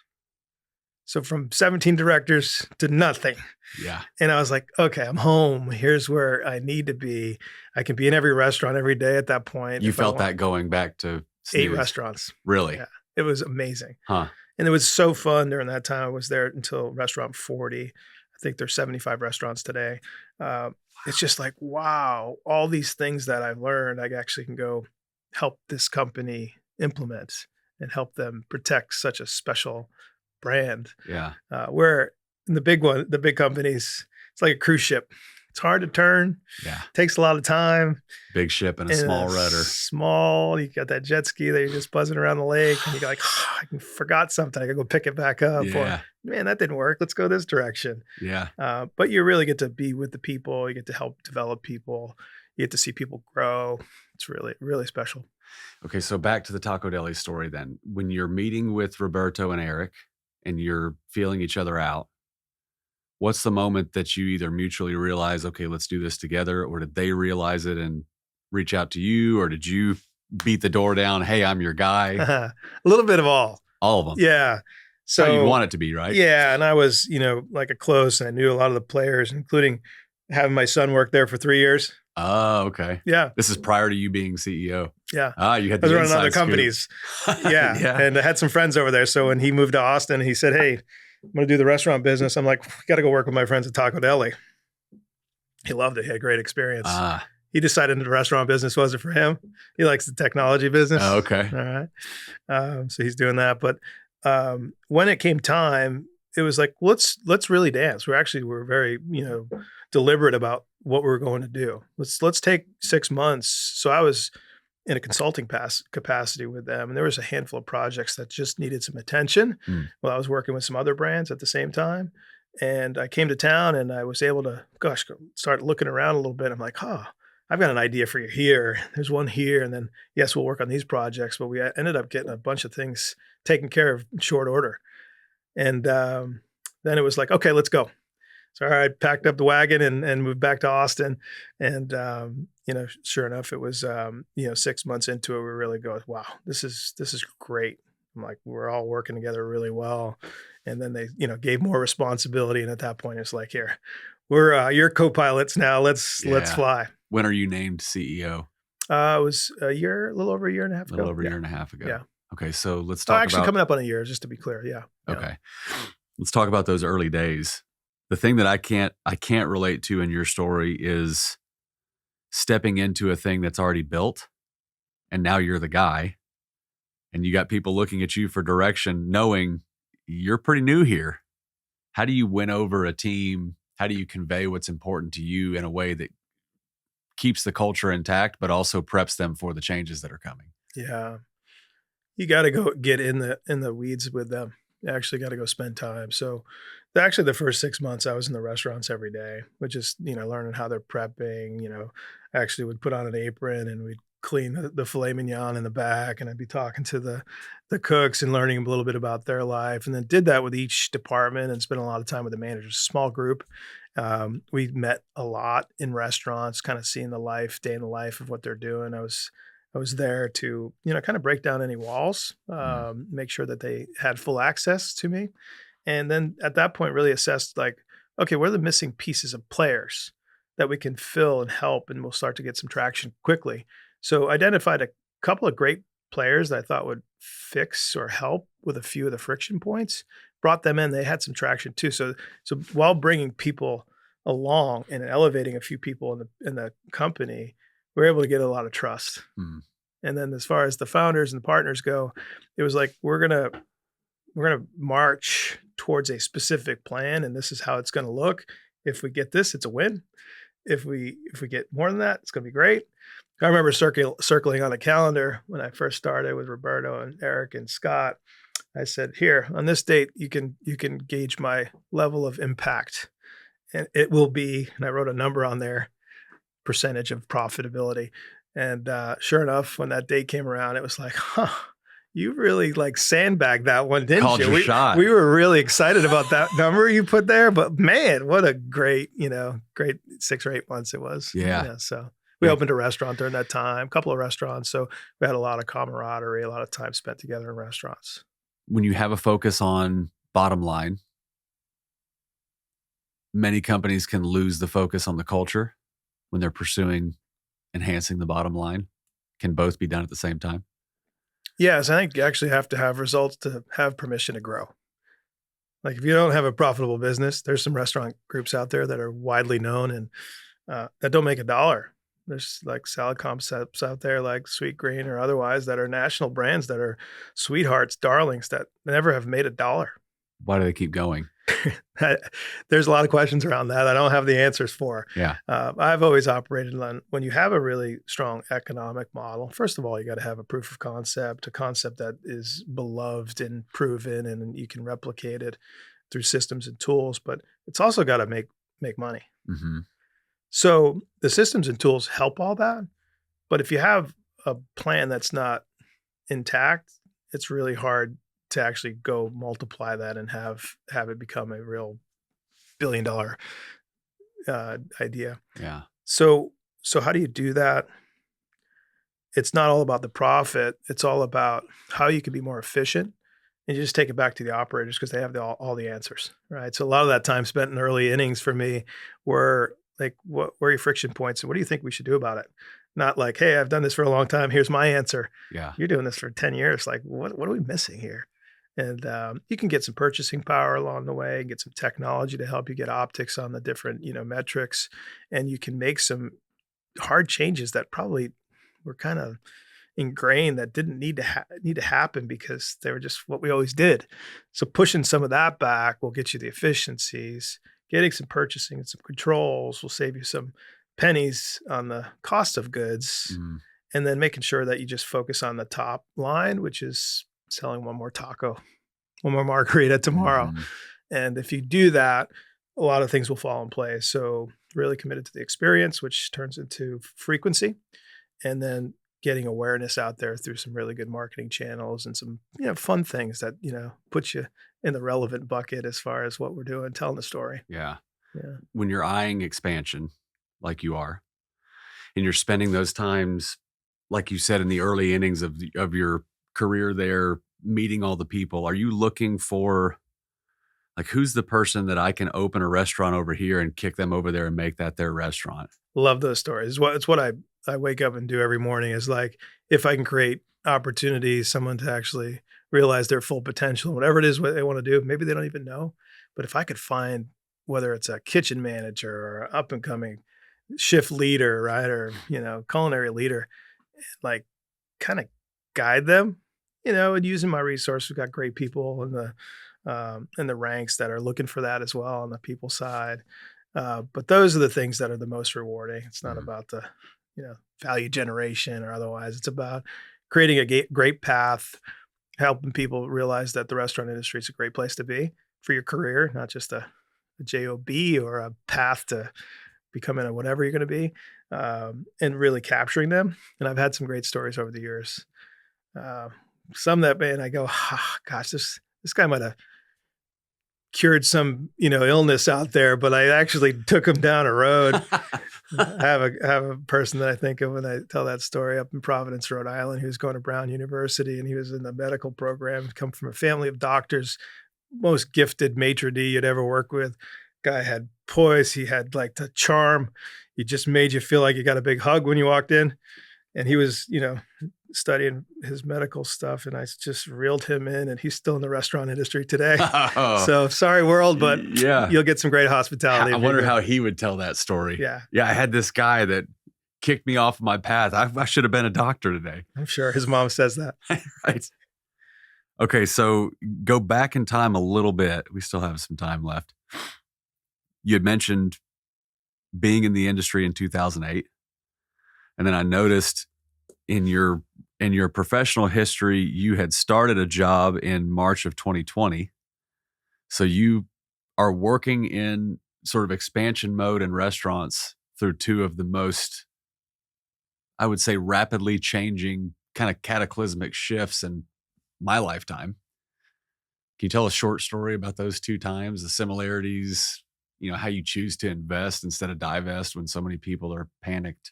So from 17 directors to nothing. Yeah. And I was like, okay, I'm home. Here's where I need to be. I can be in every restaurant every day at that point. You felt that going back to eight Snooze. restaurants. Really? Yeah. It was amazing. Huh. And it was so fun during that time. I was there until restaurant 40. I think there's 75 restaurants today. It's just like, wow, all these things that I've learned, I actually can go help this company implement and help them protect such a special brand. Yeah. Where in the big companies, it's like a cruise ship. It's hard to turn. Yeah. Takes a lot of time. Big ship and a small rudder. Small. You got that jet ski that you're just buzzing around the lake, and you're like, oh, I forgot something. I gotta go pick it back up. Yeah. Or, man, that didn't work. Let's go this direction. Yeah. But you really get to be with the people. You get to help develop people. You get to see people grow. It's really, really special. Okay, so back to the Tacodeli story then. When you're meeting with Roberto and Eric and you're feeling each other out, what's the moment that you either mutually realize, okay, let's do this together, or did they realize it and reach out to you, or did you beat the door down, hey, I'm your guy? A little bit of all. All of them. Yeah. So how you want it to be, right? Yeah. And I was, like a close, and I knew a lot of the players, including having my son work there for 3 years. Oh, okay. Yeah. This is prior to you being CEO. Yeah. You had I the was running inside other scoop. companies. Yeah. Yeah. And I had some friends over there. So when he moved to Austin, he said, hey, I'm going to do the restaurant business. I'm like, we got to go work with my friends at Tacodeli. He loved it. He had a great experience. He decided the restaurant business wasn't for him. He likes the technology business. Oh, okay. All right. So he's doing that. But when it came time, it was like, let's really dance. We're very, deliberate about what we're going to do. Let's take 6 months. So I was in a consulting capacity with them, and there was a handful of projects that just needed some attention. While I was working with some other brands at the same time. And I came to town, and I was able to, start looking around a little bit. I'm like, I've got an idea for you here. There's one here. And then, yes, we'll work on these projects. But we ended up getting a bunch of things taken care of in short order. And then it was like, okay, let's go. So I packed up the wagon and moved back to Austin. And, sure enough, it was, 6 months into it, we really go, wow, this is great. I'm like, we're all working together really well. And then they, gave more responsibility. And at that point, it's like, here, we're your co-pilots now. Let's fly. When are you named CEO? It was a little over a year and a half ago. A little over a year and a half ago. Yeah. Okay. So let's talk actually coming up on a year, just to be clear. Yeah. Okay. Let's talk about those early days. The thing that I can't relate to in your story is stepping into a thing that's already built, and now you're the guy, and you got people looking at you for direction, knowing you're pretty new here. How do you win over a team? How do you convey what's important to you in a way that keeps the culture intact, but also preps them for the changes that are coming? Yeah. You got to go get in the weeds with them. You actually got to go spend time. So actually the first 6 months I was in the restaurants every day, which is, learning how they're prepping, actually would put on an apron and we'd clean the filet mignon in the back, and I'd be talking to the cooks and learning a little bit about their life. And then did that with each department and spent a lot of time with the managers, small group. We met a lot in restaurants, kind of seeing day in the life of what they're doing. I was there to, kind of break down any walls, make sure that they had full access to me. And then at that point, really assessed like, okay, what are the missing pieces of players that we can fill and help, and we'll start to get some traction quickly. So identified a couple of great players that I thought would fix or help with a few of the friction points, brought them in. They had some traction too. So while bringing people along and elevating a few people in the company, we were able to get a lot of trust. And then as far as the founders and the partners go, it was like, we're going to march towards a specific plan, and this is how it's going to look. If we get this, it's a win. If we get more than that, it's going to be great. I remember circling on a calendar when I first started with Roberto and Eric and Scott. I said, here, on this date, you can gauge my level of impact. And it will be, and I wrote a number on there, percentage of profitability. And sure enough, when that date came around, it was like, you really like sandbagged that one, didn't Called you? your shot. We were really excited about that number you put there, but man, what a great 6 or 8 months it was. Yeah. So we opened a restaurant during that time, a couple of restaurants. So we had a lot of camaraderie, a lot of time spent together in restaurants. When you have a focus on bottom line. Many companies can lose the focus on the culture when they're pursuing enhancing the bottom line. Can both be done at the same time? Yes, I think you actually have to have results to have permission to grow. Like if you don't have a profitable business, there's some restaurant groups out there that are widely known and that don't make a dollar. There's like salad concepts out there like Sweet Green or otherwise that are national brands that are sweethearts, darlings that never have made a dollar. Why do they keep going? There's a lot of questions around that I don't have the answers for. Yeah. I've always operated on when you have a really strong economic model, first of all, you got to have a proof of concept, a concept that is beloved and proven and you can replicate it through systems and tools, but it's also got to make money. Mm-hmm. So the systems and tools help all that. But if you have a plan that's not intact, it's really hard to actually go multiply that and have it become a real $1 billion idea. Yeah. So how do you do that? It's not all about the profit. It's all about how you can be more efficient. And you just take it back to the operators because they have all the answers, right? So a lot of that time spent in early innings for me were like, what are your friction points? And what do you think we should do about it? Not like, hey, I've done this for a long time. Here's my answer. Yeah. You're doing this for 10 years. Like, what are we missing here? And you can get some purchasing power along the way, get some technology to help you get optics on the different, metrics. And you can make some hard changes that probably were kind of ingrained that didn't need to happen because they were just what we always did. So pushing some of that back will get you the efficiencies. Getting some purchasing and some controls will save you some pennies on the cost of goods. Mm. And then making sure that you just focus on the top line, which is selling one more taco, one more margarita tomorrow. Mm. And if you do that, a lot of things will fall in place. So really committed to the experience, which turns into frequency. And then getting awareness out there through some really good marketing channels and some, fun things that, put you in the relevant bucket as far as what we're doing, telling the story. Yeah. Yeah. When you're eyeing expansion, like you are, and you're spending those times, like you said, in the early innings of your career there, meeting all the people, are you looking for, like, who's the person that I can open a restaurant over here and kick them over there and make that their restaurant? Love those stories. It's what I wake up and do every morning is like, if I can create opportunities, someone to actually realize their full potential, whatever it is what they want to do, maybe they don't even know. But if I could find whether it's a kitchen manager or an up and coming shift leader, right? Or, culinary leader, like kind of guide them, and using my resource. We've got great people in the ranks that are looking for that as well on the people side. But those are the things that are the most rewarding. It's not about the, value generation or otherwise. It's about creating a great path, helping people realize that the restaurant industry is a great place to be for your career, not just a job or a path to becoming a whatever you're going to be, and really capturing them. And I've had some great stories over the years. Some that, man, I go, gosh, this guy might have cured some, illness out there, but I actually took him down a road. I have a person that I think of when I tell that story up in Providence, Rhode Island, who's going to Brown University, and he was in the medical program, come from a family of doctors, most gifted maitre d' you'd ever work with. Guy had poise. He had like the charm. He just made you feel like you got a big hug when you walked in. And he was, studying his medical stuff, and I just reeled him in, and he's still in the restaurant industry today. Oh. So sorry, world, but yeah, you'll get some great hospitality. I wonder how he would tell that story. Yeah. I had this guy that kicked me off my path. I should have been a doctor today. I'm sure his mom says that. Right. Okay, so go back in time a little bit. We still have some time left. You had mentioned being in the industry in 2008. And then I noticed in your professional history, you had started a job in March of 2020. So you are working in sort of expansion mode in restaurants through two of the most, I would say, rapidly changing kind of cataclysmic shifts in my lifetime. Can you tell a short story about those two times, the similarities, how you choose to invest instead of divest when so many people are panicked?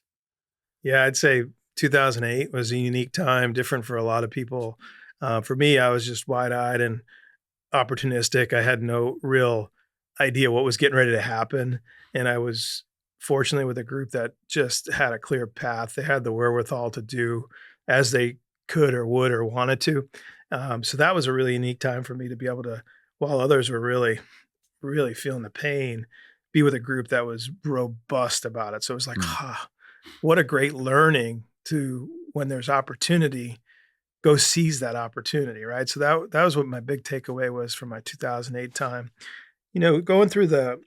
Yeah, I'd say 2008 was a unique time, different for a lot of people. For me, I was just wide-eyed, and opportunistic. I had no real idea what was getting ready to happen. And I was fortunately with a group that just had a clear path. They had the wherewithal to do as they could or would or wanted to. So that was a really unique time for me to be able to, while others were really, really feeling the pain, be with a group that was robust about it. So it was like, what a great learning to, when there's opportunity, go seize that opportunity, right? So that was what my big takeaway was from my 2008 time. Going through the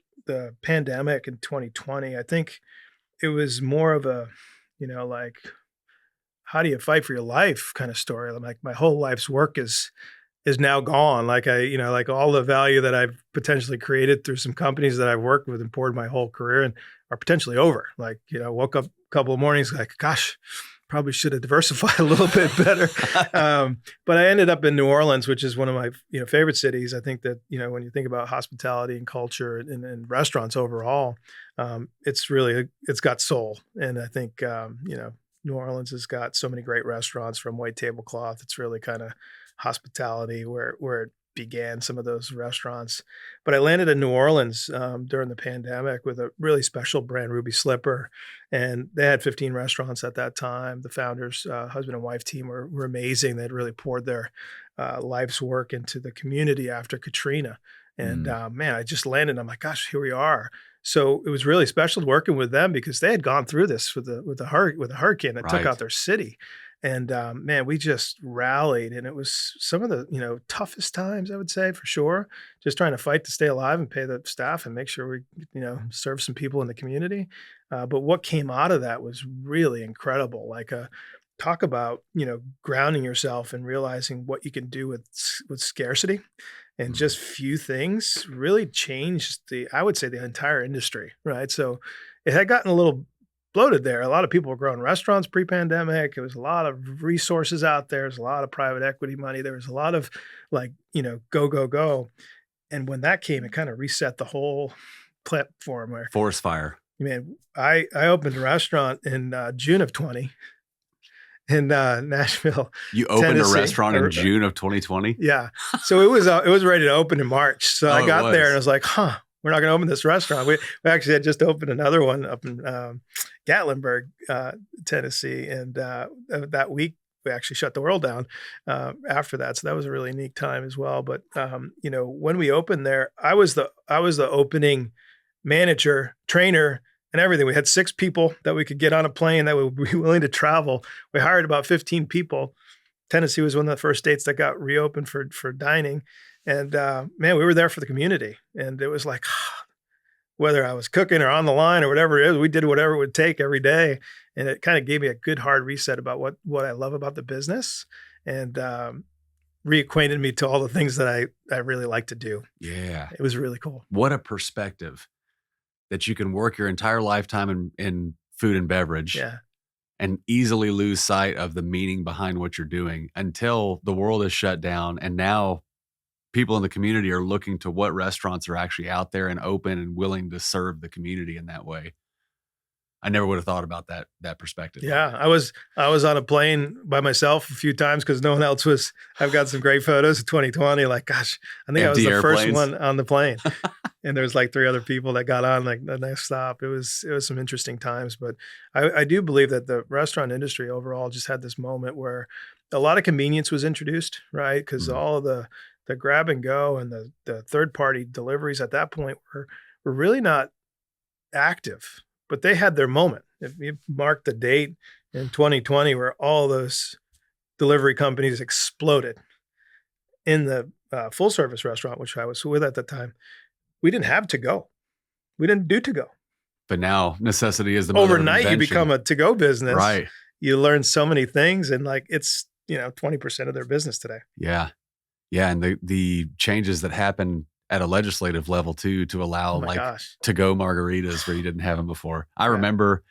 pandemic in 2020, I think it was more of a, like, how do you fight for your life kind of story. I'm like, my whole life's work is now gone. Like like all the value that I've potentially created through some companies that I've worked with and poured my whole career in are potentially over. Like, woke up a couple of mornings like, gosh, probably should have diversified a little bit better. But I ended up in New Orleans, which is one of my favorite cities. I think that, when you think about hospitality and culture and restaurants overall, it's got soul. And I think, New Orleans has got so many great restaurants, from white tablecloth. It's really kind of hospitality where it began, some of those restaurants. But I landed in New Orleans during the pandemic with a really special brand, Ruby Slipper. And they had 15 restaurants at that time. The founders, husband and wife team were amazing. They'd really poured their life's work into the community after Katrina. And man, I just landed. I'm like, gosh, here we are. So it was really special working with them because they had gone through this with a hurricane that took out their city. And man, we just rallied, and it was some of the toughest times, I would say, for sure. Just trying to fight to stay alive and pay the staff and make sure we serve some people in the community. But what came out of that was really incredible. Like talk about grounding yourself and realizing what you can do with scarcity, and just few things really changed I would say the entire industry, right? So it had gotten a little bloated there. A lot of people were growing restaurants pre-pandemic. There was a lot of resources out there. There's a lot of private equity money. There was a lot of go. And when that came, it kind of reset the whole platform. Where forest fire. Man, I opened a restaurant in June of 20 in Nashville. You opened Tennessee. A restaurant in June of 2020? Yeah. So it was ready to open in March. So I got there and I was like, we're not going to open this restaurant. We actually had just opened another one up in Gatlinburg, Tennessee. And that week, we actually shut the world down after that. So that was a really unique time as well. But, when we opened there, I was the opening manager, trainer, and everything. We had 6 people that we could get on a plane that would be willing to travel. We hired about 15 people. Tennessee was one of the first states that got reopened for dining. And man, we were there for the community. And it was like, whether I was cooking or on the line or whatever it is, we did whatever it would take every day. And it kind of gave me a good hard reset about what I love about the business, and reacquainted me to all the things that I really like to do. Yeah. It was really cool. What a perspective that you can work your entire lifetime in food and beverage. Yeah. And easily lose sight of the meaning behind what you're doing until the world is shut down. And now people in the community are looking to what restaurants are actually out there and open and willing to serve the community in that way. I never would have thought about that perspective. Yeah. I was on a plane by myself a few times because no one else was. I've got some great photos of 2020. Like, gosh, I think Empty I was the airplanes. first one on the plane. And there was like 3 other people that got on like the next stop. It was some interesting times, but I do believe that the restaurant industry overall just had this moment where a lot of convenience was introduced, right? Because all of the grab and go and the third party deliveries at that point were really not active, but they had their moment. If you mark the date in 2020 where all those delivery companies exploded, in the full service restaurant, which I was with at the time, we didn't have to go. We didn't do to go. But now necessity is the mother of Overnight, you invention. become a to go business. Right. You learn so many things, and like it's 20% of their business today. Yeah. Yeah. And the changes that happen at a legislative level too, to allow to go margaritas where you didn't have them before. I remember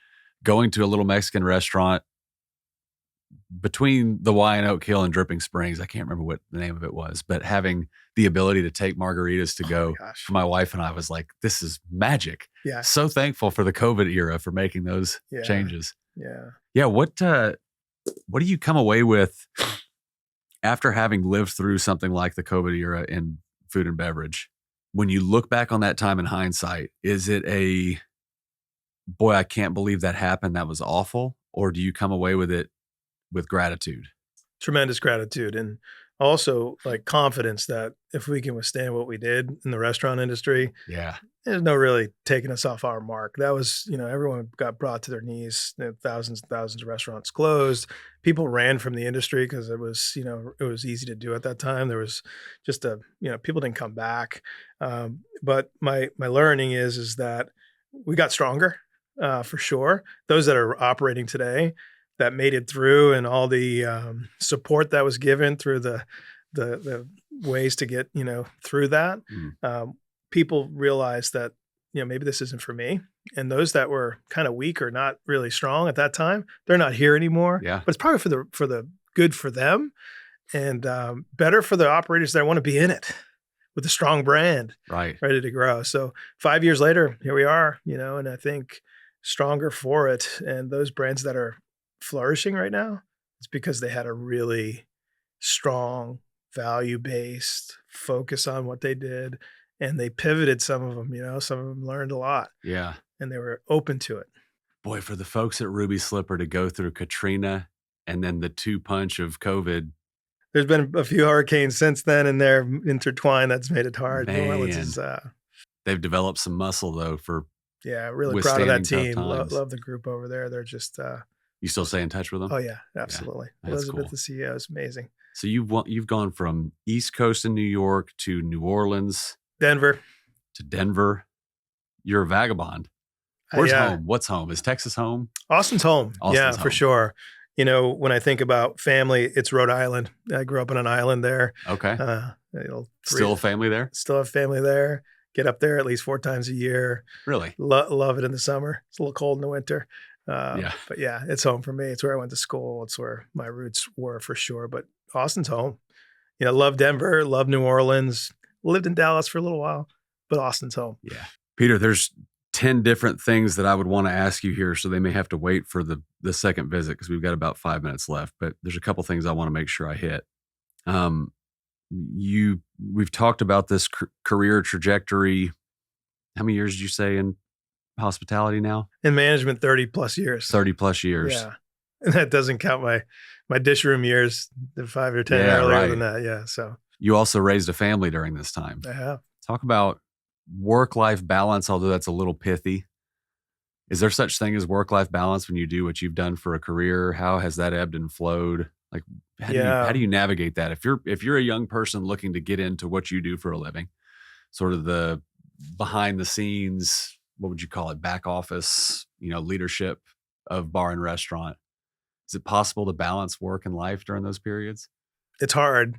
going to a little Mexican restaurant between the Y and Oak Hill and Dripping Springs. I can't remember what the name of it was, but having the ability to take margaritas to go for my wife and I was like, this is magic. Yeah. So thankful for the COVID era for making those changes. Yeah. Yeah. What do you come away with after having lived through something like the COVID era in food and beverage. When you look back on that time in hindsight, is it a, boy, I can't believe that happened, that was awful? Or do you come away with it with gratitude? Tremendous gratitude, and also like confidence that if we can withstand what we did in the restaurant industry, Yeah. there's no really taking us off our mark. That was, everyone got brought to their knees. Thousands and thousands of restaurants closed. People ran from the industry because it was, it was easy to do at that time. There was just people didn't come back. But my learning is that we got stronger for sure. Those that are operating today that made it through, and all the support that was given through the ways to get through that. People realized that maybe this isn't for me, and those that were kind of weak or not really strong at that time, they're not here anymore. Yeah. But it's probably for the good for them, and better for the operators that want to be in it with a strong brand, Right. ready to grow. So 5 years later, here we are, and I think stronger for it. And those brands that are flourishing right now, it's because they had a really strong value-based focus on what they did, and they pivoted. Some of them learned a lot. Yeah. And they were open to it. Boy, for the folks at Ruby Slipper to go through Katrina and then the 2-punch of COVID. There's been a few hurricanes since then, and they're intertwined. That's made it hard. New Orleans is, they've developed some muscle though for really proud of that withstanding team. tough times. Love the group over there. They're just You still stay in touch with them? oh yeah, absolutely. Yeah, that's Elizabeth, cool. the CEO, is amazing. So you've gone from East Coast in New York to New Orleans Denver. to Denver. You're a vagabond. Where's home? What's home? Is Texas home? Austin's home. Austin's For home. sure. When I think about family, it's Rhode Island. I grew up on an island there. Okay. Still a family there? Still have family there. Get up there at least 4 times a year. Really? Love it in the summer. It's a little cold in the winter. Yeah. But yeah, it's home for me. It's where I went to school. It's where my roots were for sure. But Austin's home. Love Denver, love New Orleans. Lived in Dallas for a little while, but Austin's home. Yeah. Peter, there's 10 different things that I would want to ask you here, so they may have to wait for the second visit because we've got about 5 minutes left. But there's a couple things I want to make sure I hit. We've talked about this career trajectory. How many years did you say in hospitality now? In management, 30 plus years. 30 plus years. Yeah. And that doesn't count my dish room years, the 5 or 10 earlier than that. Yeah. So you also raised a family during this time. I have. Talk about work-life balance, although that's a little pithy. Is there such thing as work-life balance when you do what you've done for a career? How has that ebbed and flowed? Like, how do you navigate that? If you're a young person looking to get into what you do for a living, sort of the behind the scenes, what would you call it? Back office, leadership of bar and restaurant. Is it possible to balance work and life during those periods? It's hard.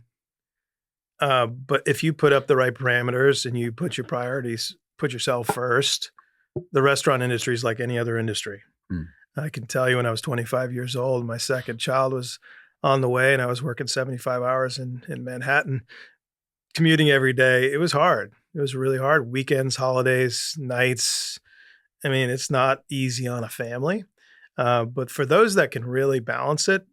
But if you put up the right parameters and you put your priorities, put yourself first, the restaurant industry is like any other industry. I can tell you when I was 25 years old, my second child was on the way and I was working 75 hours in Manhattan, commuting every day. It was hard. It was really hard. Weekends, holidays, nights. I mean, it's not easy on a family. But for those that can really balance it,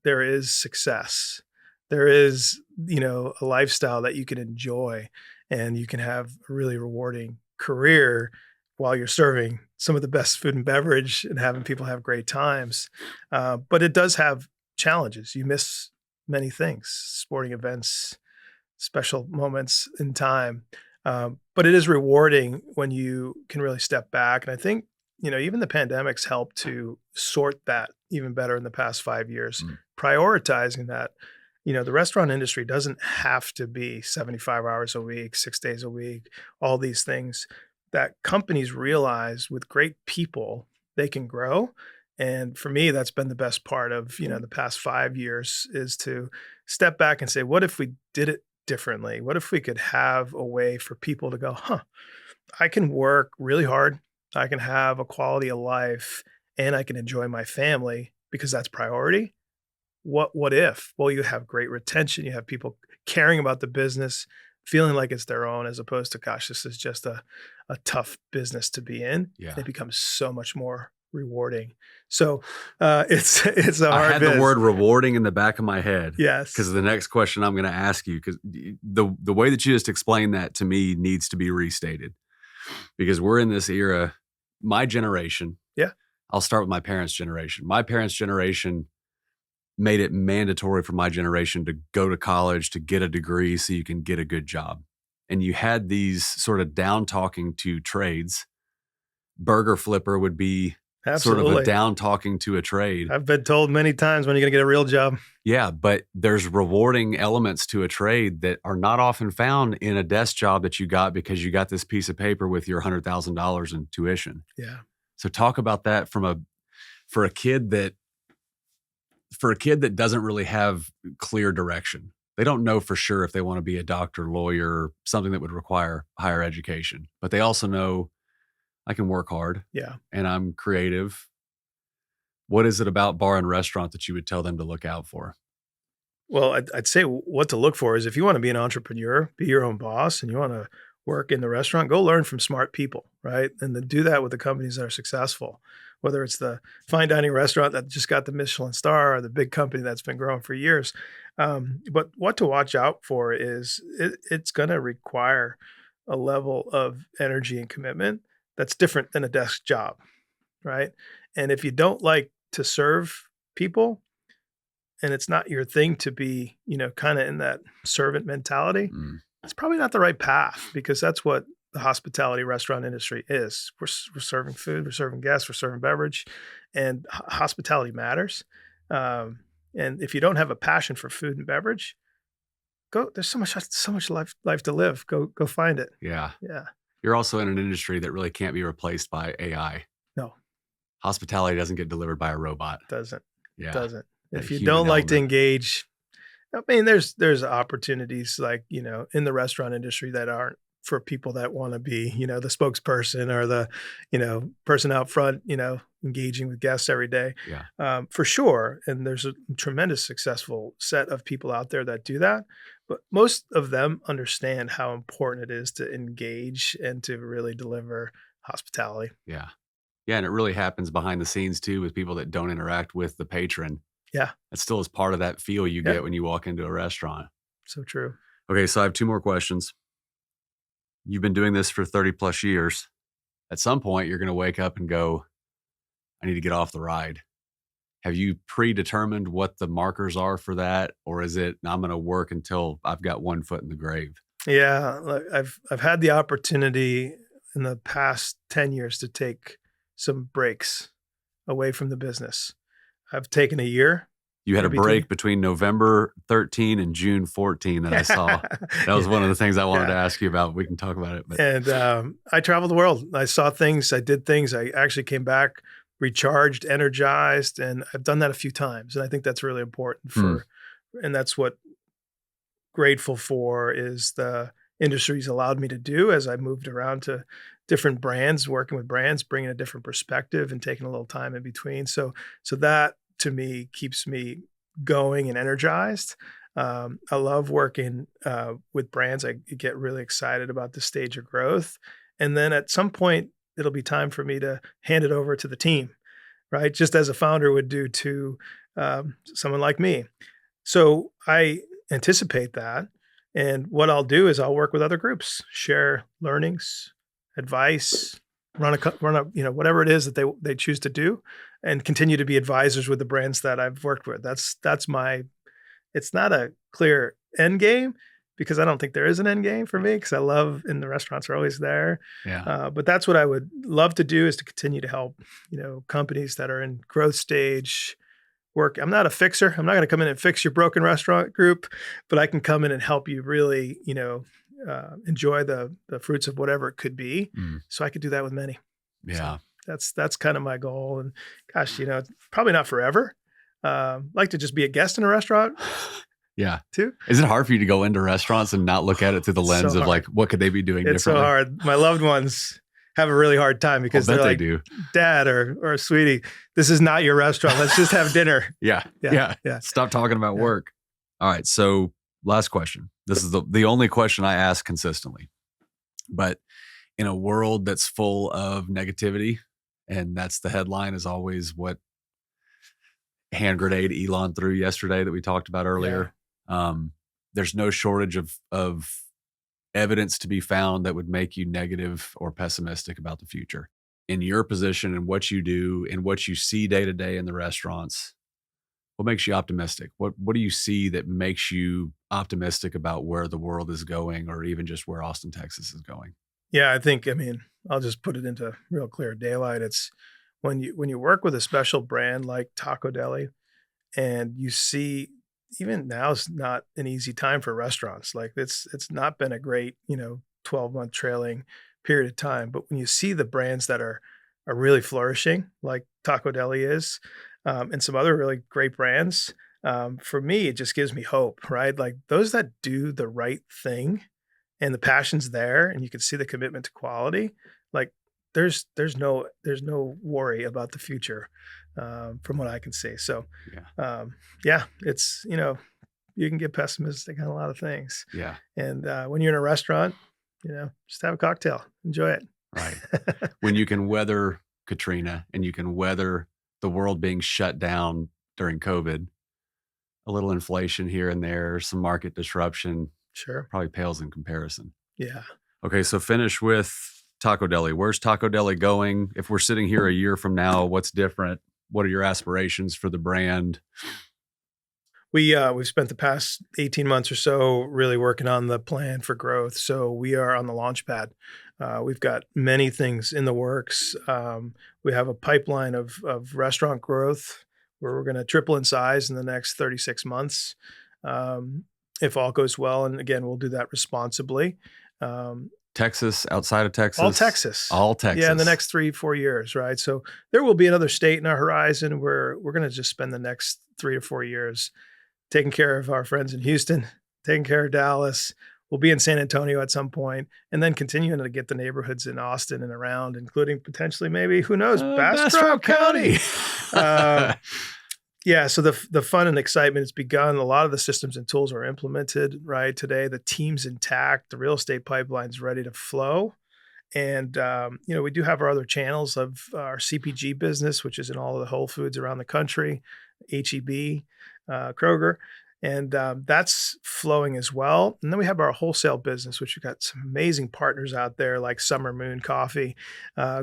there is success. There is, a lifestyle that you can enjoy, and you can have a really rewarding career while you're serving some of the best food and beverage and having people have great times. But it does have challenges. You miss many things, sporting events, special moments in time. But it is rewarding when you can really step back. And I think, even the pandemic's helped to sort that even better in the past 5 years, prioritizing that. The restaurant industry doesn't have to be 75 hours a week, 6 days a week, all these things that companies realize with great people, they can grow. And for me, that's been the best part of, the past 5 years is to step back and say, what if we did it differently? What if we could have a way for people to go, I can work really hard. I can have a quality of life and I can enjoy my family because that's priority. What if? Well, you have great retention. You have people caring about the business, feeling like it's their own, as opposed to, gosh, this is just a tough business to be in. Yeah. It becomes so much more rewarding. So it's a hard I had biz. the word rewarding in the back of my head. Yes. Because the next question I'm going to ask you, because the way that you just explained that to me needs to be restated. Because we're in this era, my generation. Yeah. I'll start with my parents' generation. My parents' generation made it mandatory for my generation to go to college to get a degree so you can get a good job. And you had these sort of down talking to trades. Burger flipper would be Absolutely. sort of a down talking to a trade. I've been told many times when you're going to get a real job. Yeah, but there's rewarding elements to a trade that are not often found in a desk job that you got because you got this piece of paper with your $100,000 in tuition. Yeah. So talk about that for a kid that doesn't really have clear direction. They don't know for sure if they want to be a doctor, lawyer, something that would require higher education. But they also know I can work hard. Yeah. And I'm creative. What is it about bar and restaurant that you would tell them to look out for? Well, I'd say what to look for is if you want to be an entrepreneur, be your own boss, and you want to work in the restaurant, go learn from smart people, right? And then do that with the companies that are successful, whether it's the fine dining restaurant that just got the Michelin star or the big company that's been growing for years. But what to watch out for is it's going to require a level of energy and commitment that's different than a desk job, right? And if you don't like to serve people and it's not your thing to be, kind of in that servant mentality, it's probably not the right path, because that's what the hospitality restaurant industry is. We're serving food, we're serving guests, we're serving beverage, and hospitality matters. And if you don't have a passion for food and beverage, there's so much life to live. Go find it. Yeah. Yeah. You're also in an industry that really can't be replaced by AI. No. Hospitality doesn't get delivered by a robot. Doesn't. Yeah. Doesn't. That If you human don't like to element. engage, I mean, there's opportunities like, in the restaurant industry that aren't for people that want to be, the spokesperson or the, person out front, engaging with guests every day. Yeah. For sure. And there's a tremendous successful set of people out there that do that. But most of them understand how important it is to engage and to really deliver hospitality. Yeah. Yeah. And it really happens behind the scenes too with people that don't interact with the patron. Yeah. It still is part of that feel you get when you walk into a restaurant. So true. Okay. So I have two more questions. You've been doing this for 30 plus years. At some point, you're going to wake up and go, I need to get off the ride. Have you predetermined what the markers are for that? Or is it, I'm going to work until I've got one foot in the grave? Yeah. Look, I've had the opportunity in the past 10 years to take some breaks away from the business. I've taken a year. You had a break between November 13 and June 14 that I saw. That was one of the things I wanted to ask you about. We can talk about it. But. And I traveled the world. I saw things. I did things. I actually came back recharged, energized, and I've done that a few times. And I think that's really important and that's what grateful for is the industry's allowed me to do as I moved around to different brands, working with brands, bringing a different perspective and taking a little time in between. So that to me keeps me going and energized. I love working with brands. I get really excited about the stage of growth. And then at some point, it'll be time for me to hand it over to the team, right? Just as a founder would do to someone like me. So I anticipate that. And what I'll do is I'll work with other groups, share learnings, advice, run a whatever it is that they choose to do, and continue to be advisors with the brands that I've worked with. That's it's not a clear end game, because I don't think there is an end game for me, because I love, and the restaurants are always there. Yeah. But that's what I would love to do, is to continue to help, companies that are in growth stage work. I'm not a fixer. I'm not going to come in and fix your broken restaurant group, but I can come in and help you really, enjoy the fruits of whatever it could be. So I could do that with many. Yeah. So that's kind of my goal. And gosh, probably not forever. Like to just be a guest in a restaurant. Yeah. Too. Is it hard for you to go into restaurants and not look at it through the lens of like, what could they be doing differently? It's so hard. My loved ones have a really hard time because they're like, Dad or sweetie, this is not your restaurant. Let's just have dinner. Yeah. Stop talking about work. All right. So last question. This is the only question I ask consistently. But in a world that's full of negativity, And that's the headline, is always what hand grenade Elon threw yesterday that we talked about earlier. There's no shortage of evidence to be found that would make you negative or pessimistic about the future. In your position and what you do and what you see day to day in the restaurants, what makes you optimistic? What do you see that makes you optimistic about where the world is going, or even just where Austin, Texas is going? Yeah, I mean, I'll just put it into real clear daylight. It's when you work with a special brand like Tacodeli, and you see, even now is not an easy time for restaurants. Like it's not been a great, 12-month trailing period of time. But when you see the brands that are really flourishing, like Tacodeli is, and some other really great brands, for me, it just gives me hope, right? Like those that do the right thing and the passion's there and you can see the commitment to quality, like there's no worry about the future, from what I can see. So, yeah, it's, you can get pessimistic on a lot of things. Yeah. And when you're in a restaurant, just have a cocktail, enjoy it. Right. When you can weather Katrina and you can weather the world being shut down during COVID, a little inflation here and there, some market disruption, Sure. probably pales in comparison. Yeah. Okay, so finish with Tacodeli. Where's Tacodeli going? If we're sitting here a year from now, what's different? What are your aspirations for the brand? We've spent the past 18 months or so really working on the plan for growth. So we are on the launch pad. We've got many things in the works. We have a pipeline of restaurant growth where we're going to triple in size in the next 36 months. If all goes well. And again, we'll do that responsibly. Texas, outside of Texas? All Texas. All Texas. Yeah, in the next 3-4 years, right? So there will be another state in our horizon where we're going to just spend the next 3 to 4 years taking care of our friends in Houston, taking care of Dallas. We'll be in San Antonio at some point, and then continuing to get the neighborhoods in Austin and around, including potentially, maybe, who knows, Bastrop County. Yeah, so the fun and excitement has begun. A lot of the systems and tools are implemented, right? Today, the team's intact. The real estate pipeline's ready to flow. And, we do have our other channels of our CPG business, which is in all of the Whole Foods around the country, HEB, Kroger. And that's flowing as well. And then we have our wholesale business, which we've got some amazing partners out there like Summer Moon Coffee,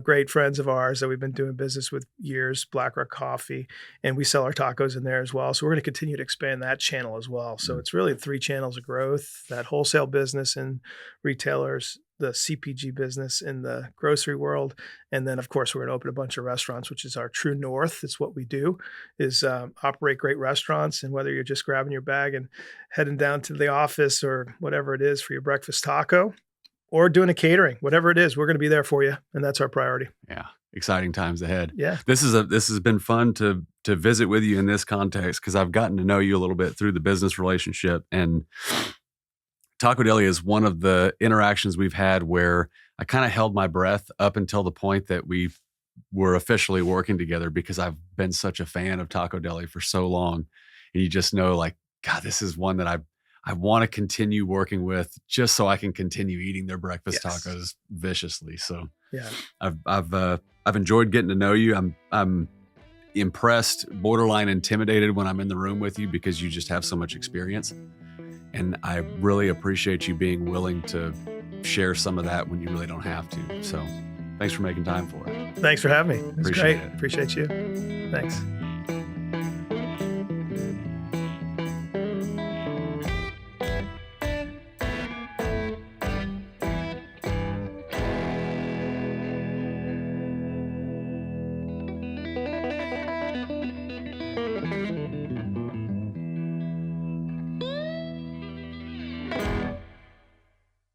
great friends of ours that we've been doing business with years, Black Rock Coffee, and we sell our tacos in there as well. So we're going to continue to expand that channel as well. So it's really 3 channels of growth: that wholesale business and retailers, the CPG business in the grocery world. And then, of course, we're going to open a bunch of restaurants, which is our true north. It's what we do, is operate great restaurants. And whether you're just grabbing your bag and heading down to the office or whatever it is for your breakfast taco, or doing a catering, whatever it is, we're going to be there for you. And that's our priority. Yeah. Exciting times ahead. Yeah. This has been fun to visit with you in this context, because I've gotten to know you a little bit through the business relationship. And Tacodeli is one of the interactions we've had where I kind of held my breath up until the point that we were officially working together, because I've been such a fan of Tacodeli for so long. And you just know, like, God, this is one that I want to continue working with, just so I can continue eating their breakfast tacos viciously. So yeah, I've enjoyed getting to know you. I'm impressed, borderline intimidated when I'm in the room with you, because you just have so much experience. And I really appreciate you being willing to share some of that when you really don't have to. So thanks for making time for it. Thanks for having me. It's Appreciate great. it. Appreciate you. Thanks.